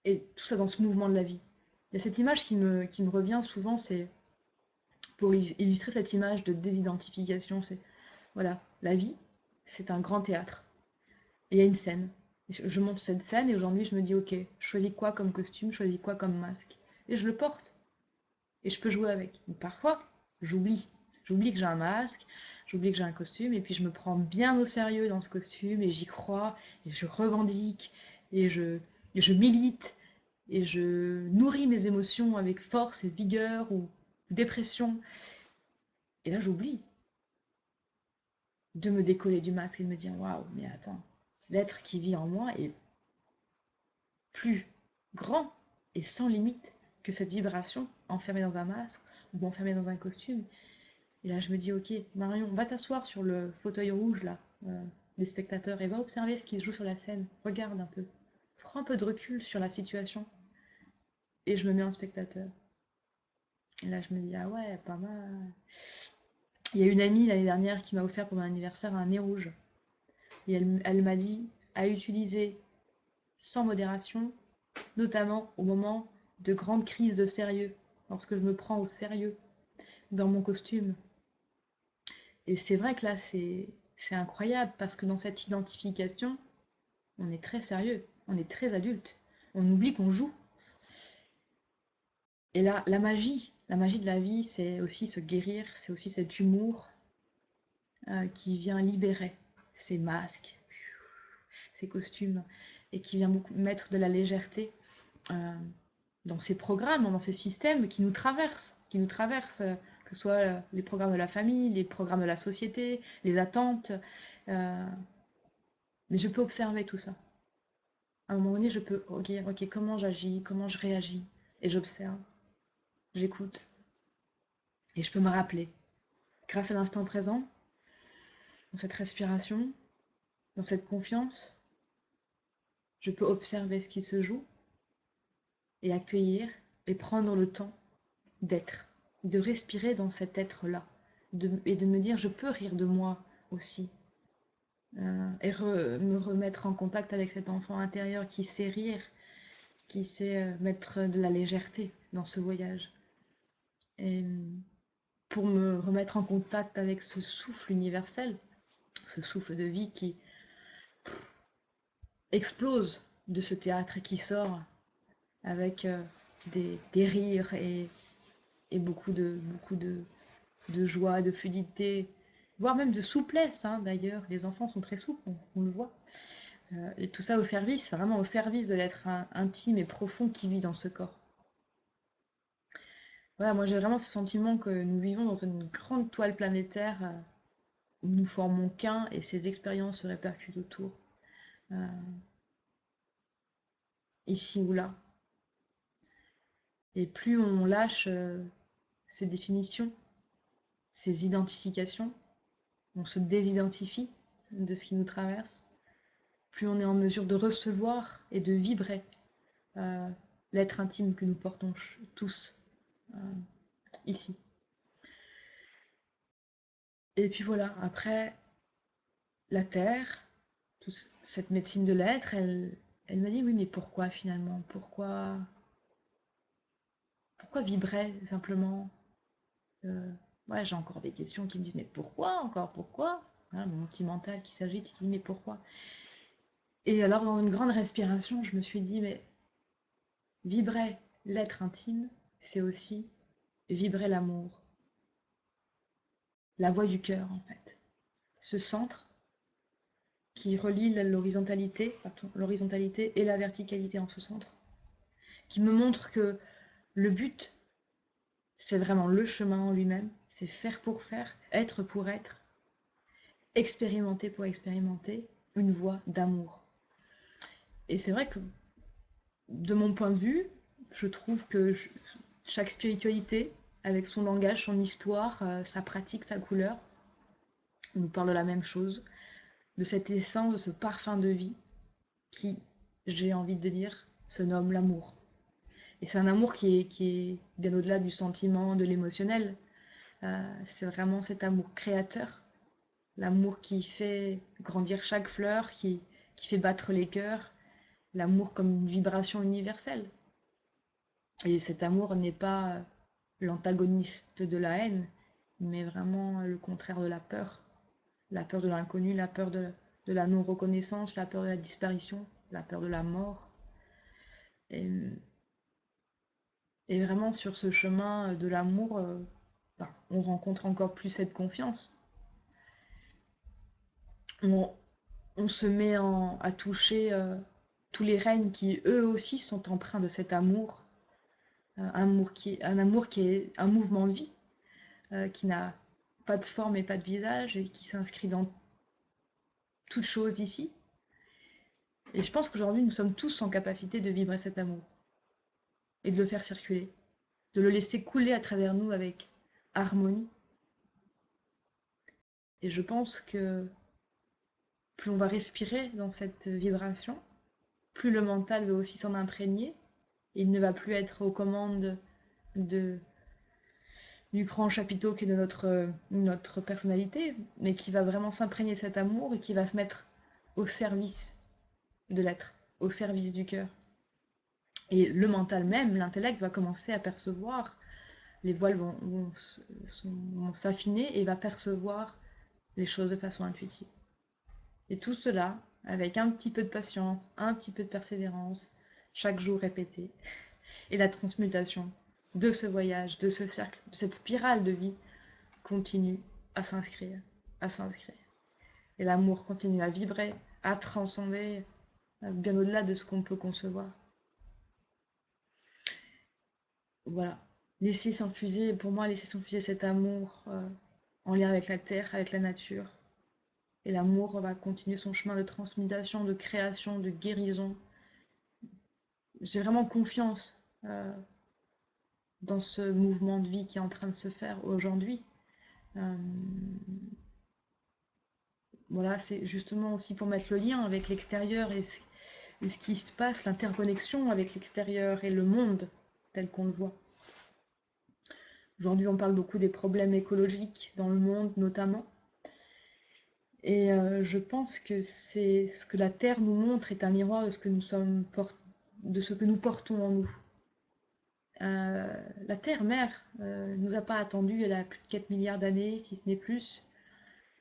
Et tout ça dans ce mouvement de la vie. Il y a cette image qui me revient souvent, c'est pour illustrer cette image de désidentification, c'est voilà, la vie, c'est un grand théâtre. Et il y a une scène. Je monte cette scène et aujourd'hui je me dis ok, je choisis quoi comme costume, je choisis quoi comme masque. Et je le porte. Et je peux jouer avec. Donc parfois, j'oublie. J'oublie que j'ai un masque, j'oublie que j'ai un costume, et puis je me prends bien au sérieux dans ce costume, et j'y crois, et je revendique, et je milite, et je nourris mes émotions avec force et vigueur ou dépression. Et là, j'oublie de me décoller du masque et de me dire waouh, mais attends, l'être qui vit en moi est plus grand et sans limite que cette vibration enfermée dans un masque ou enfermée dans un costume. Et là, je me dis, ok, Marion, va t'asseoir sur le fauteuil rouge, là, des spectateurs, et va observer ce qui se joue sur la scène. Regarde un peu. Prends un peu de recul sur la situation. Et je me mets en spectateur. Et là, je me dis, ah ouais, pas mal. Il y a une amie l'année dernière qui m'a offert pour mon anniversaire un nez rouge. Et elle m'a dit à utiliser sans modération, notamment au moment de grandes crises de sérieux, lorsque je me prends au sérieux dans mon costume. Et c'est vrai que là, c'est incroyable parce que dans cette identification, on est très sérieux, on est très adulte, on oublie qu'on joue. Et là, la magie de la vie, c'est aussi se guérir, c'est aussi cet humour qui vient libérer ces masques, ces costumes, et qui vient beaucoup mettre de la légèreté euh, dans ces programmes, dans ces systèmes qui nous traversent, que ce soit les programmes de la famille, les programmes de la société, les attentes. euh, mais je peux observer tout ça. À un moment donné, je peux dire, ok, comment j'agis, comment je réagis, et j'observe, j'écoute, et je peux me rappeler, grâce à l'instant présent, dans cette respiration, dans cette confiance, je peux observer ce qui se joue, et accueillir, et prendre le temps d'être, de respirer dans cet être-là, et de me dire, je peux rire de moi aussi, et me remettre en contact avec cet enfant intérieur qui sait rire, qui sait mettre de la légèreté dans ce voyage. Et pour me remettre en contact avec ce souffle universel, ce souffle de vie qui explose de ce théâtre et qui sort avec des rires et de joie, de fluidité, voire même de souplesse. Hein, d'ailleurs, les enfants sont très souples, on le voit. Et tout ça au service, vraiment au service de l'être intime et profond qui vit dans ce corps. Voilà, moi j'ai vraiment ce sentiment que nous vivons dans une grande toile planétaire où nous formons qu'un et ces expériences se répercutent autour, euh, ici ou là. Et plus on lâche ces définitions, ces identifications, on se désidentifie de ce qui nous traverse, plus on est en mesure de recevoir et de vibrer euh, l'être intime que nous portons tous euh, ici. Et puis voilà, après, la Terre, toute cette médecine de l'être, elle m'a dit oui, mais pourquoi finalement? Pourquoi vibrer simplement? Ouais, j'ai encore des questions qui me disent mais pourquoi encore? Pourquoi? Hein, mon petit mental qui s'agite et qui dit mais pourquoi? Et alors dans une grande respiration, je me suis dit mais vibrer l'être intime, c'est aussi vibrer l'amour, la voix du cœur en fait. Ce centre qui relie l'horizontalité et la verticalité en ce centre, qui me montre que le but, c'est vraiment le chemin en lui-même, c'est faire pour faire, être pour être, expérimenter pour expérimenter, une voie d'amour. Et c'est vrai que, de mon point de vue, je trouve que chaque spiritualité, avec son langage, son histoire, sa pratique, sa couleur, nous parle de la même chose, de cette essence, de ce parfum de vie qui, j'ai envie de dire, se nomme l'amour. Et c'est un amour qui est bien au-delà du sentiment, de l'émotionnel. C'est vraiment cet amour créateur, l'amour qui fait grandir chaque fleur, qui fait battre les cœurs, l'amour comme une vibration universelle. Et cet amour n'est pas l'antagoniste de la haine, mais vraiment le contraire de la peur de l'inconnu, la peur de la non-reconnaissance, la peur de la disparition, la peur de la mort. Et, et vraiment sur ce chemin de l'amour, on rencontre encore plus cette confiance. On, on se met à toucher tous les règnes qui eux aussi sont empreints de cet amour, un amour qui est un mouvement de vie, qui n'a pas de forme et pas de visage et qui s'inscrit dans toute chose ici. Et je pense qu'aujourd'hui nous sommes tous en capacité de vibrer cet amour et de le faire circuler, de le laisser couler à travers nous avec harmonie. Et je pense que plus on va respirer dans cette vibration, plus le mental va aussi s'en imprégner. Il ne va plus être aux commandes de, du grand chapiteau qui est de notre personnalité, mais qui va vraiment s'imprégner de cet amour et qui va se mettre au service de l'être, au service du cœur. Et le mental même, l'intellect va commencer à percevoir, les voiles vont s'affiner et va percevoir les choses de façon intuitive. Et tout cela avec un petit peu de patience, un petit peu de persévérance, chaque jour répété. Et la transmutation de ce voyage, de ce cercle, de cette spirale de vie continue à s'inscrire, à s'inscrire. Et l'amour continue à vibrer, à transcender bien au-delà de ce qu'on peut concevoir. Voilà. Laisser s'infuser, pour moi, laisser s'infuser cet amour en lien avec la terre, avec la nature. Et l'amour va continuer son chemin de transmutation, de création, de guérison. J'ai vraiment confiance dans ce mouvement de vie qui est en train de se faire aujourd'hui. Voilà, c'est justement aussi pour mettre le lien avec l'extérieur et ce qui se passe, l'interconnexion avec l'extérieur et le monde tel qu'on le voit. Aujourd'hui, on parle beaucoup des problèmes écologiques dans le monde notamment. Et je pense que c'est ce que la Terre nous montre est un miroir de ce que nous sommes de ce que nous portons en nous. La Terre-Mère nous a pas attendu, elle a plus de 4 milliards d'années, si ce n'est plus.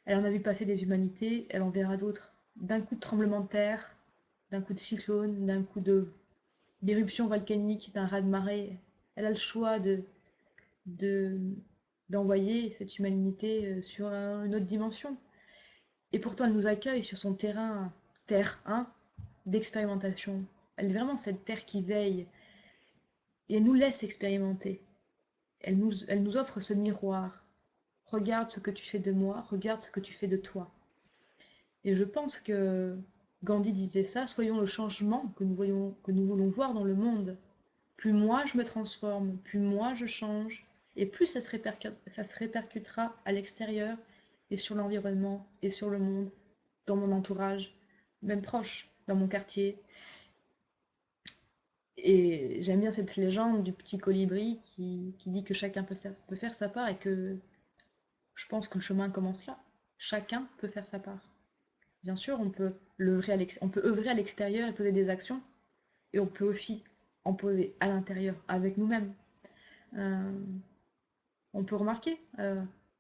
Elle en a vu passer des humanités, elle en verra d'autres. D'un coup de tremblement de terre, d'un coup de cyclone, d'un coup d'éruption volcanique, d'un raz-de-marée, elle a le choix d'envoyer cette humanité sur une autre dimension. Et pourtant, elle nous accueille sur son terrain, terre 1, d'expérimentation. Elle est vraiment cette terre qui veille et elle nous laisse expérimenter. Elle nous offre ce miroir. Regarde ce que tu fais de moi, regarde ce que tu fais de toi. Et je pense que Gandhi disait ça, soyons le changement que nous voulons voir dans le monde. Plus moi je me transforme, plus moi je change, et plus ça se répercutera à l'extérieur et sur l'environnement et sur le monde, dans mon entourage, même proche, dans mon quartier. Et j'aime bien cette légende du petit colibri qui dit que chacun peut faire sa part et que je pense que le chemin commence là. Chacun peut faire sa part. Bien sûr, on peut œuvrer à l'extérieur et poser des actions, et on peut aussi en poser à l'intérieur avec nous-mêmes. Euh, on peut remarquer,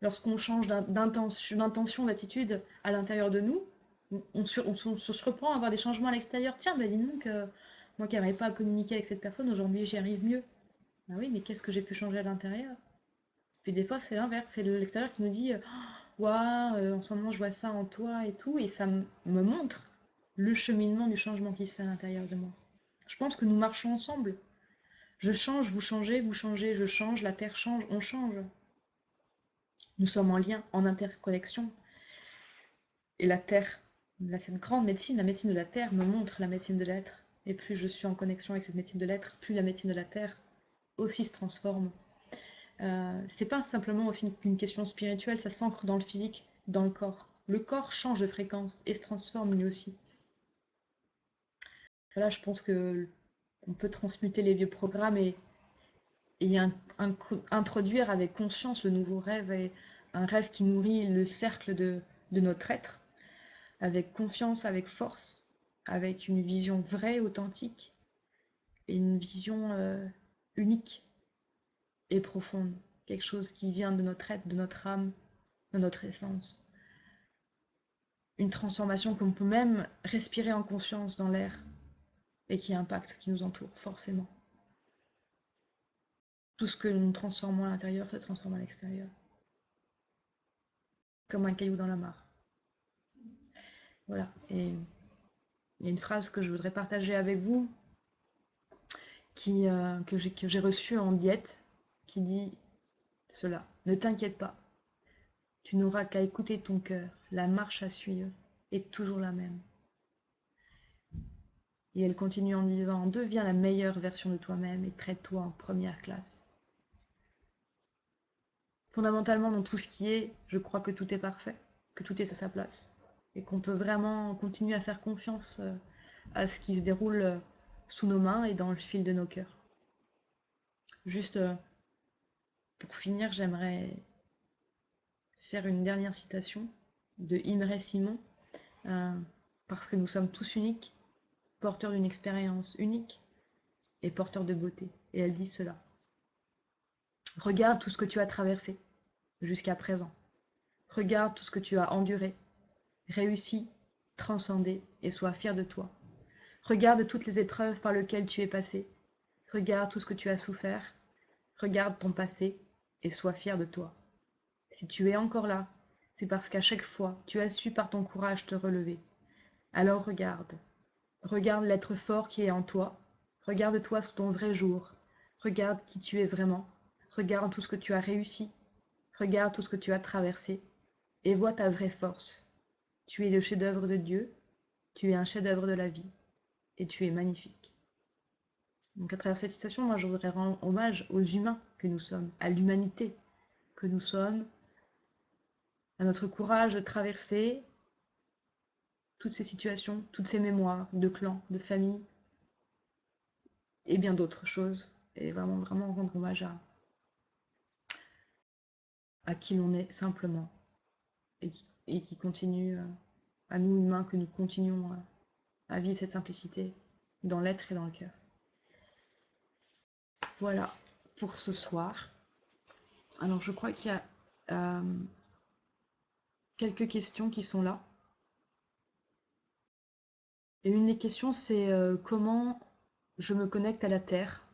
lorsqu'on change d'intention, d'attitude à l'intérieur de nous, on se surprend à avoir des changements à l'extérieur. Tiens, bah dis donc, moi qui n'arrivais pas à communiquer avec cette personne, aujourd'hui j'y arrive mieux. Ah oui, mais qu'est-ce que j'ai pu changer à l'intérieur? Puis des fois, c'est l'inverse, c'est l'extérieur qui nous dit toi, en ce moment je vois ça en toi et tout, et ça me montre le cheminement du changement qui se fait à l'intérieur de moi. Je pense que nous marchons ensemble. Je change, vous changez, je change, la Terre change, on change. Nous sommes en lien, en interconnexion. Et la Terre, cette grande médecine, la médecine de la Terre, me montre la médecine de l'être. Et plus je suis en connexion avec cette médecine de l'être, plus la médecine de la Terre aussi se transforme. C'est pas simplement aussi une question spirituelle, ça s'ancre dans le physique, dans le corps. Le corps change de fréquence et se transforme lui aussi. Là, je pense que on peut transmuter les vieux programmes et introduire avec conscience le nouveau rêve, et un rêve qui nourrit le cercle de notre être, avec confiance, avec force, avec une vision vraie, authentique, et une vision unique et profonde. Quelque chose qui vient de notre être, de notre âme, de notre essence. Une transformation qu'on peut même respirer en conscience dans l'air et qui impacte ce qui nous entoure, forcément. Tout ce que nous transformons à l'intérieur se transforme à l'extérieur. Comme un caillou dans la mare. Voilà. Et il y a une phrase que je voudrais partager avec vous que j'ai reçue en diète qui dit cela. Ne t'inquiète pas. Tu n'auras qu'à écouter ton cœur. La marche à suivre est toujours la même. Et elle continue en disant, deviens la meilleure version de toi-même et traite-toi en première classe. Fondamentalement, dans tout ce qui est, je crois que tout est parfait, que tout est à sa place, et qu'on peut vraiment continuer à faire confiance à ce qui se déroule sous nos mains et dans le fil de nos cœurs. Juste pour finir, j'aimerais faire une dernière citation de Imre Simon, parce que nous sommes tous uniques, porteurs d'une expérience unique et porteurs de beauté. Et elle dit cela. Regarde tout ce que tu as traversé jusqu'à présent. Regarde tout ce que tu as enduré, réussi, transcendé et sois fier de toi. Regarde toutes les épreuves par lesquelles tu es passé. Regarde tout ce que tu as souffert. Regarde ton passé et sois fier de toi. Si tu es encore là, c'est parce qu'à chaque fois, tu as su par ton courage te relever. Alors regarde. Regarde l'être fort qui est en toi. Regarde-toi sous ton vrai jour. Regarde qui tu es vraiment. Regarde tout ce que tu as réussi. Regarde tout ce que tu as traversé. Et vois ta vraie force. Tu es le chef-d'œuvre de Dieu. Tu es un chef-d'œuvre de la vie. Et tu es magnifique. Donc à travers cette citation, moi je voudrais rendre hommage aux humains que nous sommes, à l'humanité que nous sommes, à notre courage de traverser toutes ces situations, toutes ces mémoires de clans, de familles, et bien d'autres choses. Et vraiment, vraiment rendre hommage à qui l'on est simplement. Et qui continue, à nous humains, que nous continuons à vivre cette simplicité dans l'être et dans le cœur. Voilà pour ce soir. Alors je crois qu'il y a quelques questions qui sont là. Et une des questions, c'est comment je me connecte à la Terre.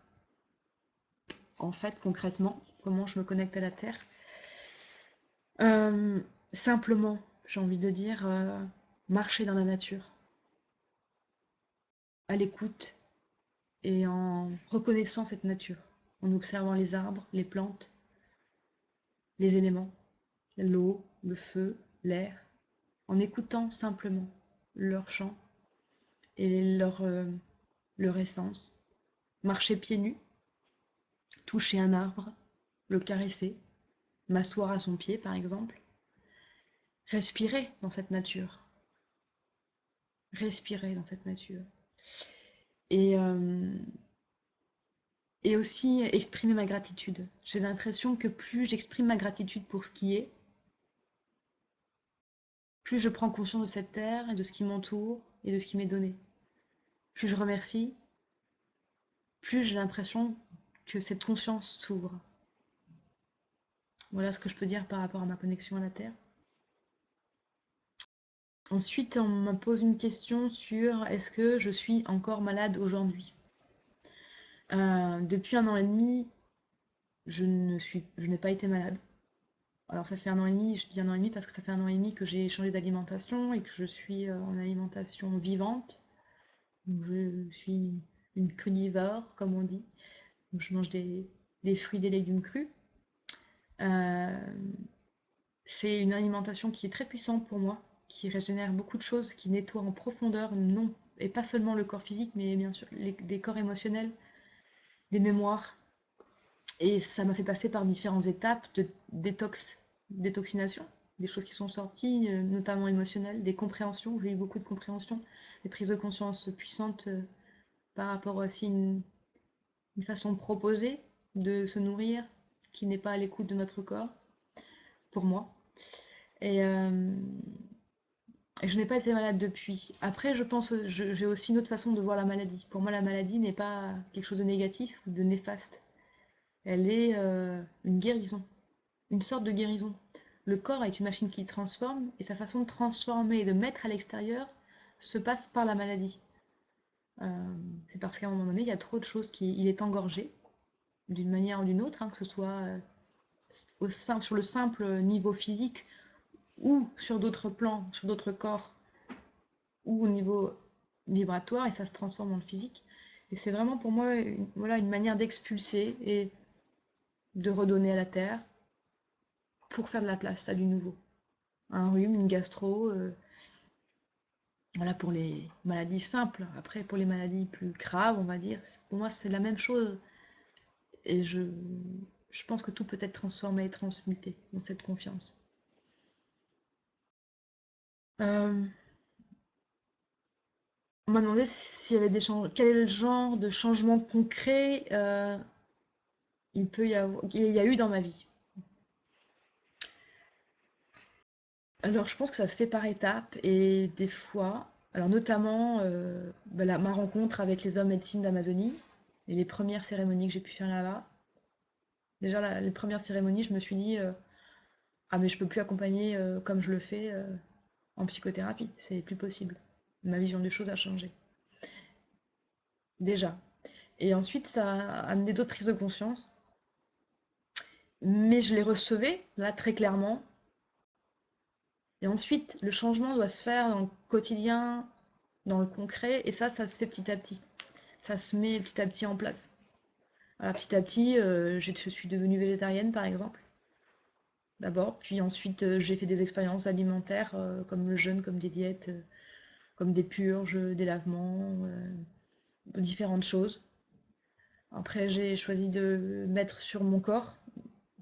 En fait, concrètement, comment je me connecte à la Terre. Simplement, j'ai envie de dire, marcher dans la nature, à l'écoute et en reconnaissant cette nature, en observant les arbres, les plantes, les éléments, l'eau, le feu, l'air, en écoutant simplement leur chant et leur essence. Marcher pieds nus, toucher un arbre, le caresser, m'asseoir à son pied par exemple, respirer dans cette nature, respirer dans cette nature. Et aussi exprimer ma gratitude. J'ai l'impression que plus j'exprime ma gratitude pour ce qui est, plus je prends conscience de cette terre et de ce qui m'entoure et de ce qui m'est donné. Plus je remercie, plus j'ai l'impression que cette conscience s'ouvre. Voilà ce que je peux dire par rapport à ma connexion à la terre. Ensuite, on me pose une question sur est-ce que je suis encore malade aujourd'hui. Depuis 1 an et demi, je n'ai pas été malade. Alors ça fait 1 an et demi, je dis 1 an et demi parce que ça fait 1 an et demi que j'ai changé d'alimentation et que je suis en alimentation vivante. Donc je suis une crudivore, comme on dit. Donc je mange des fruits, des légumes crus. Euh, c'est une alimentation qui est très puissante pour moi, qui régénère beaucoup de choses, qui nettoie en profondeur, non, et pas seulement le corps physique, mais bien sûr des corps émotionnels, des mémoires. Et ça m'a fait passer par différentes étapes de détoxination, des choses qui sont sorties, notamment émotionnelles, des compréhensions. J'ai eu beaucoup de compréhension, des prises de conscience puissantes par rapport aussi à une façon de proposer de se nourrir qui n'est pas à l'écoute de notre corps, pour moi. Et, et je n'ai pas été malade depuis. Après, je pense, j'ai aussi une autre façon de voir la maladie. Pour moi, la maladie n'est pas quelque chose de négatif ou de néfaste. Elle est une guérison, une sorte de guérison. Le corps est une machine qui transforme et sa façon de transformer et de mettre à l'extérieur se passe par la maladie. C'est parce qu'à un moment donné, il y a trop de choses il est engorgé d'une manière ou d'une autre, hein, que ce soit sur le simple niveau physique ou sur d'autres plans, sur d'autres corps, ou au niveau vibratoire, et ça se transforme en physique. Et c'est vraiment pour moi voilà, une manière d'expulser et de redonner à la terre pour faire de la place à du nouveau. Un rhume, une gastro, voilà pour les maladies simples. Après, pour les maladies plus graves, on va dire, pour moi c'est la même chose. Et je pense que tout peut être transformé et transmuté dans cette confiance. Euh, on m'a demandé s'il y avait des changements, quel est le genre de changement concret il y a eu dans ma vie. Alors je pense que ça se fait par étapes et des fois, alors notamment ma rencontre avec les hommes médecine d'Amazonie et les premières cérémonies que j'ai pu faire là-bas. Déjà les premières cérémonies, je me suis dit ah mais je peux plus accompagner comme je le fais en psychothérapie, c'est plus possible. Ma vision des choses a changé. Déjà. Et ensuite ça a amené d'autres prises de conscience, mais je les recevais là très clairement. Et ensuite, le changement doit se faire dans le quotidien, dans le concret, et ça se fait petit à petit. Ça se met petit à petit en place. Voilà, petit à petit, je suis devenue végétarienne, par exemple, d'abord. Puis ensuite, j'ai fait des expériences alimentaires, comme le jeûne, comme des diètes, comme des purges, des lavements, différentes choses. Après, j'ai choisi de mettre sur mon corps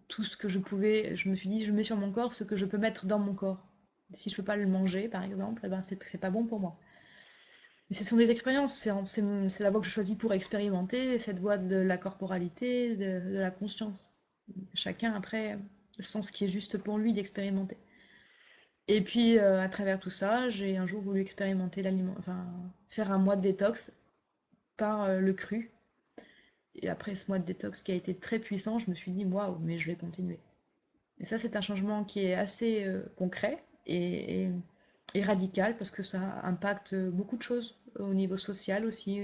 tout ce que je pouvais. Je me suis dit, je mets sur mon corps ce que je peux mettre dans mon corps. Si je peux pas le manger, par exemple, eh ben, c'est pas bon pour moi. Mais ce sont des expériences, c'est la voie que je choisis pour expérimenter, cette voie de la corporalité, de la conscience. Chacun, après, sent ce qui est juste pour lui d'expérimenter. Et puis, à travers tout ça, j'ai un jour voulu expérimenter l'aliment, enfin, faire un mois de détox par le cru. Et après ce mois de détox qui a été très puissant, je me suis dit, waouh, mais je vais continuer. Et ça, c'est un changement qui est assez concret et radical parce que ça impacte beaucoup de choses au niveau social aussi.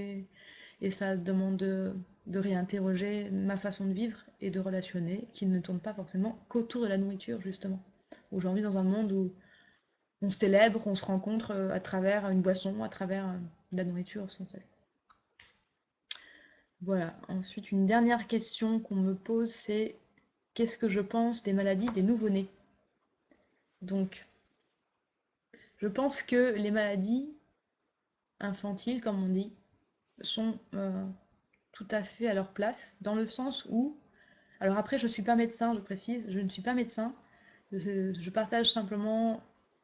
Et ça demande de réinterroger ma façon de vivre et de relationner qui ne tourne pas forcément qu'autour de la nourriture, justement. Aujourd'hui, dans un monde où on célèbre, on se rencontre à travers une boisson, à travers la nourriture sans cesse. Voilà. Ensuite, une dernière question qu'on me pose, c'est qu'est-ce que je pense des maladies des nouveau-nés? Donc, je pense que les maladies infantiles, comme on dit, sont tout à fait à leur place, dans le sens où... Alors après, je ne suis pas médecin, je précise, je ne suis pas médecin. Je partage simplement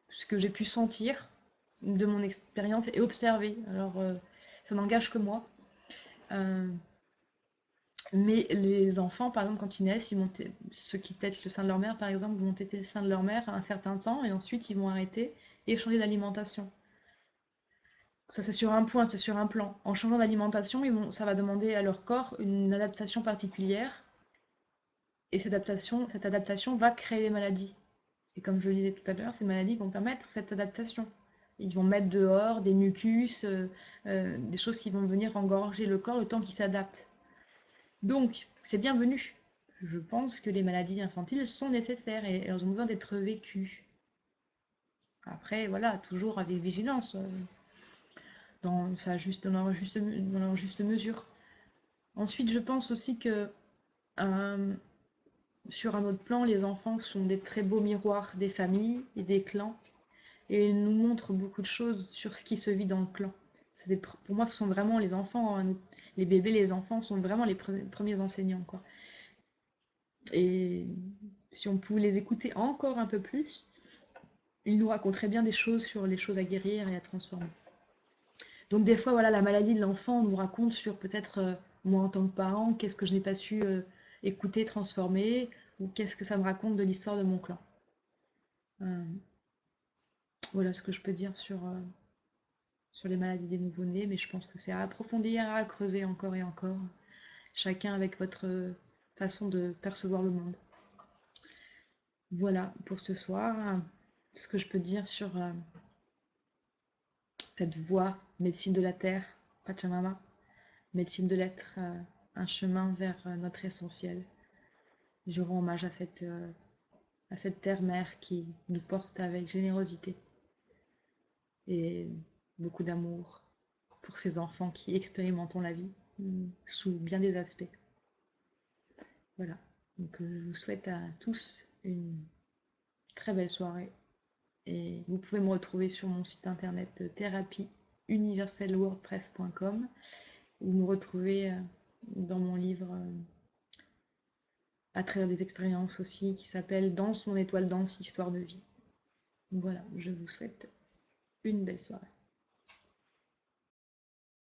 ce que j'ai pu sentir de mon expérience et observer. Alors, ça n'engage que moi. Euh, mais les enfants, par exemple, quand ils naissent, ceux qui têtent le sein de leur mère, par exemple, vont téter le sein de leur mère un certain temps et ensuite ils vont arrêter et changer d'alimentation. Ça, c'est sur un point, c'est sur un plan. En changeant d'alimentation, ça va demander à leur corps une adaptation particulière. Et cette adaptation va créer des maladies. Et comme je le disais tout à l'heure, ces maladies vont permettre cette adaptation. Ils vont mettre dehors des mucus, des choses qui vont venir engorger le corps le temps qu'il s'adapte. Donc, c'est bienvenu. je pense que les maladies infantiles sont nécessaires et elles ont besoin d'être vécues. Après, voilà, toujours avec vigilance, dans leur juste mesure. Ensuite, je pense aussi que euh, sur un autre plan, les enfants sont des très beaux miroirs des familles et des clans et ils nous montrent beaucoup de choses sur ce qui se vit dans le clan. Pour moi, ce sont vraiment les enfants, hein, les bébés, les enfants sont vraiment les premiers enseignants, quoi. Et si on pouvait les écouter encore un peu plus, ils nous raconteraient bien des choses sur les choses à guérir et à transformer. Donc des fois, voilà, la maladie de l'enfant, on nous raconte sur peut-être moi en tant que parent, qu'est-ce que je n'ai pas su écouter, transformer, ou qu'est-ce que ça me raconte de l'histoire de mon clan. Euh, voilà ce que je peux dire sur les maladies des nouveau-nés, mais je pense que c'est à approfondir, à creuser encore et encore, chacun avec votre façon de percevoir le monde. Voilà pour ce soir, ce que je peux dire sur cette voie médecine de la terre, Pachamama, médecine de l'être, un chemin vers notre essentiel. Je rends hommage à cette terre-mère qui nous porte avec générosité et beaucoup d'amour pour ces enfants qui expérimentent la vie sous bien des aspects. Voilà. Donc je vous souhaite à tous une très belle soirée et vous pouvez me retrouver sur mon site internet therapieuniverselwordpress.com ou me retrouver dans mon livre à travers des expériences aussi qui s'appelle Danse mon étoile danse, histoire de vie. Voilà, je vous souhaite une belle soirée.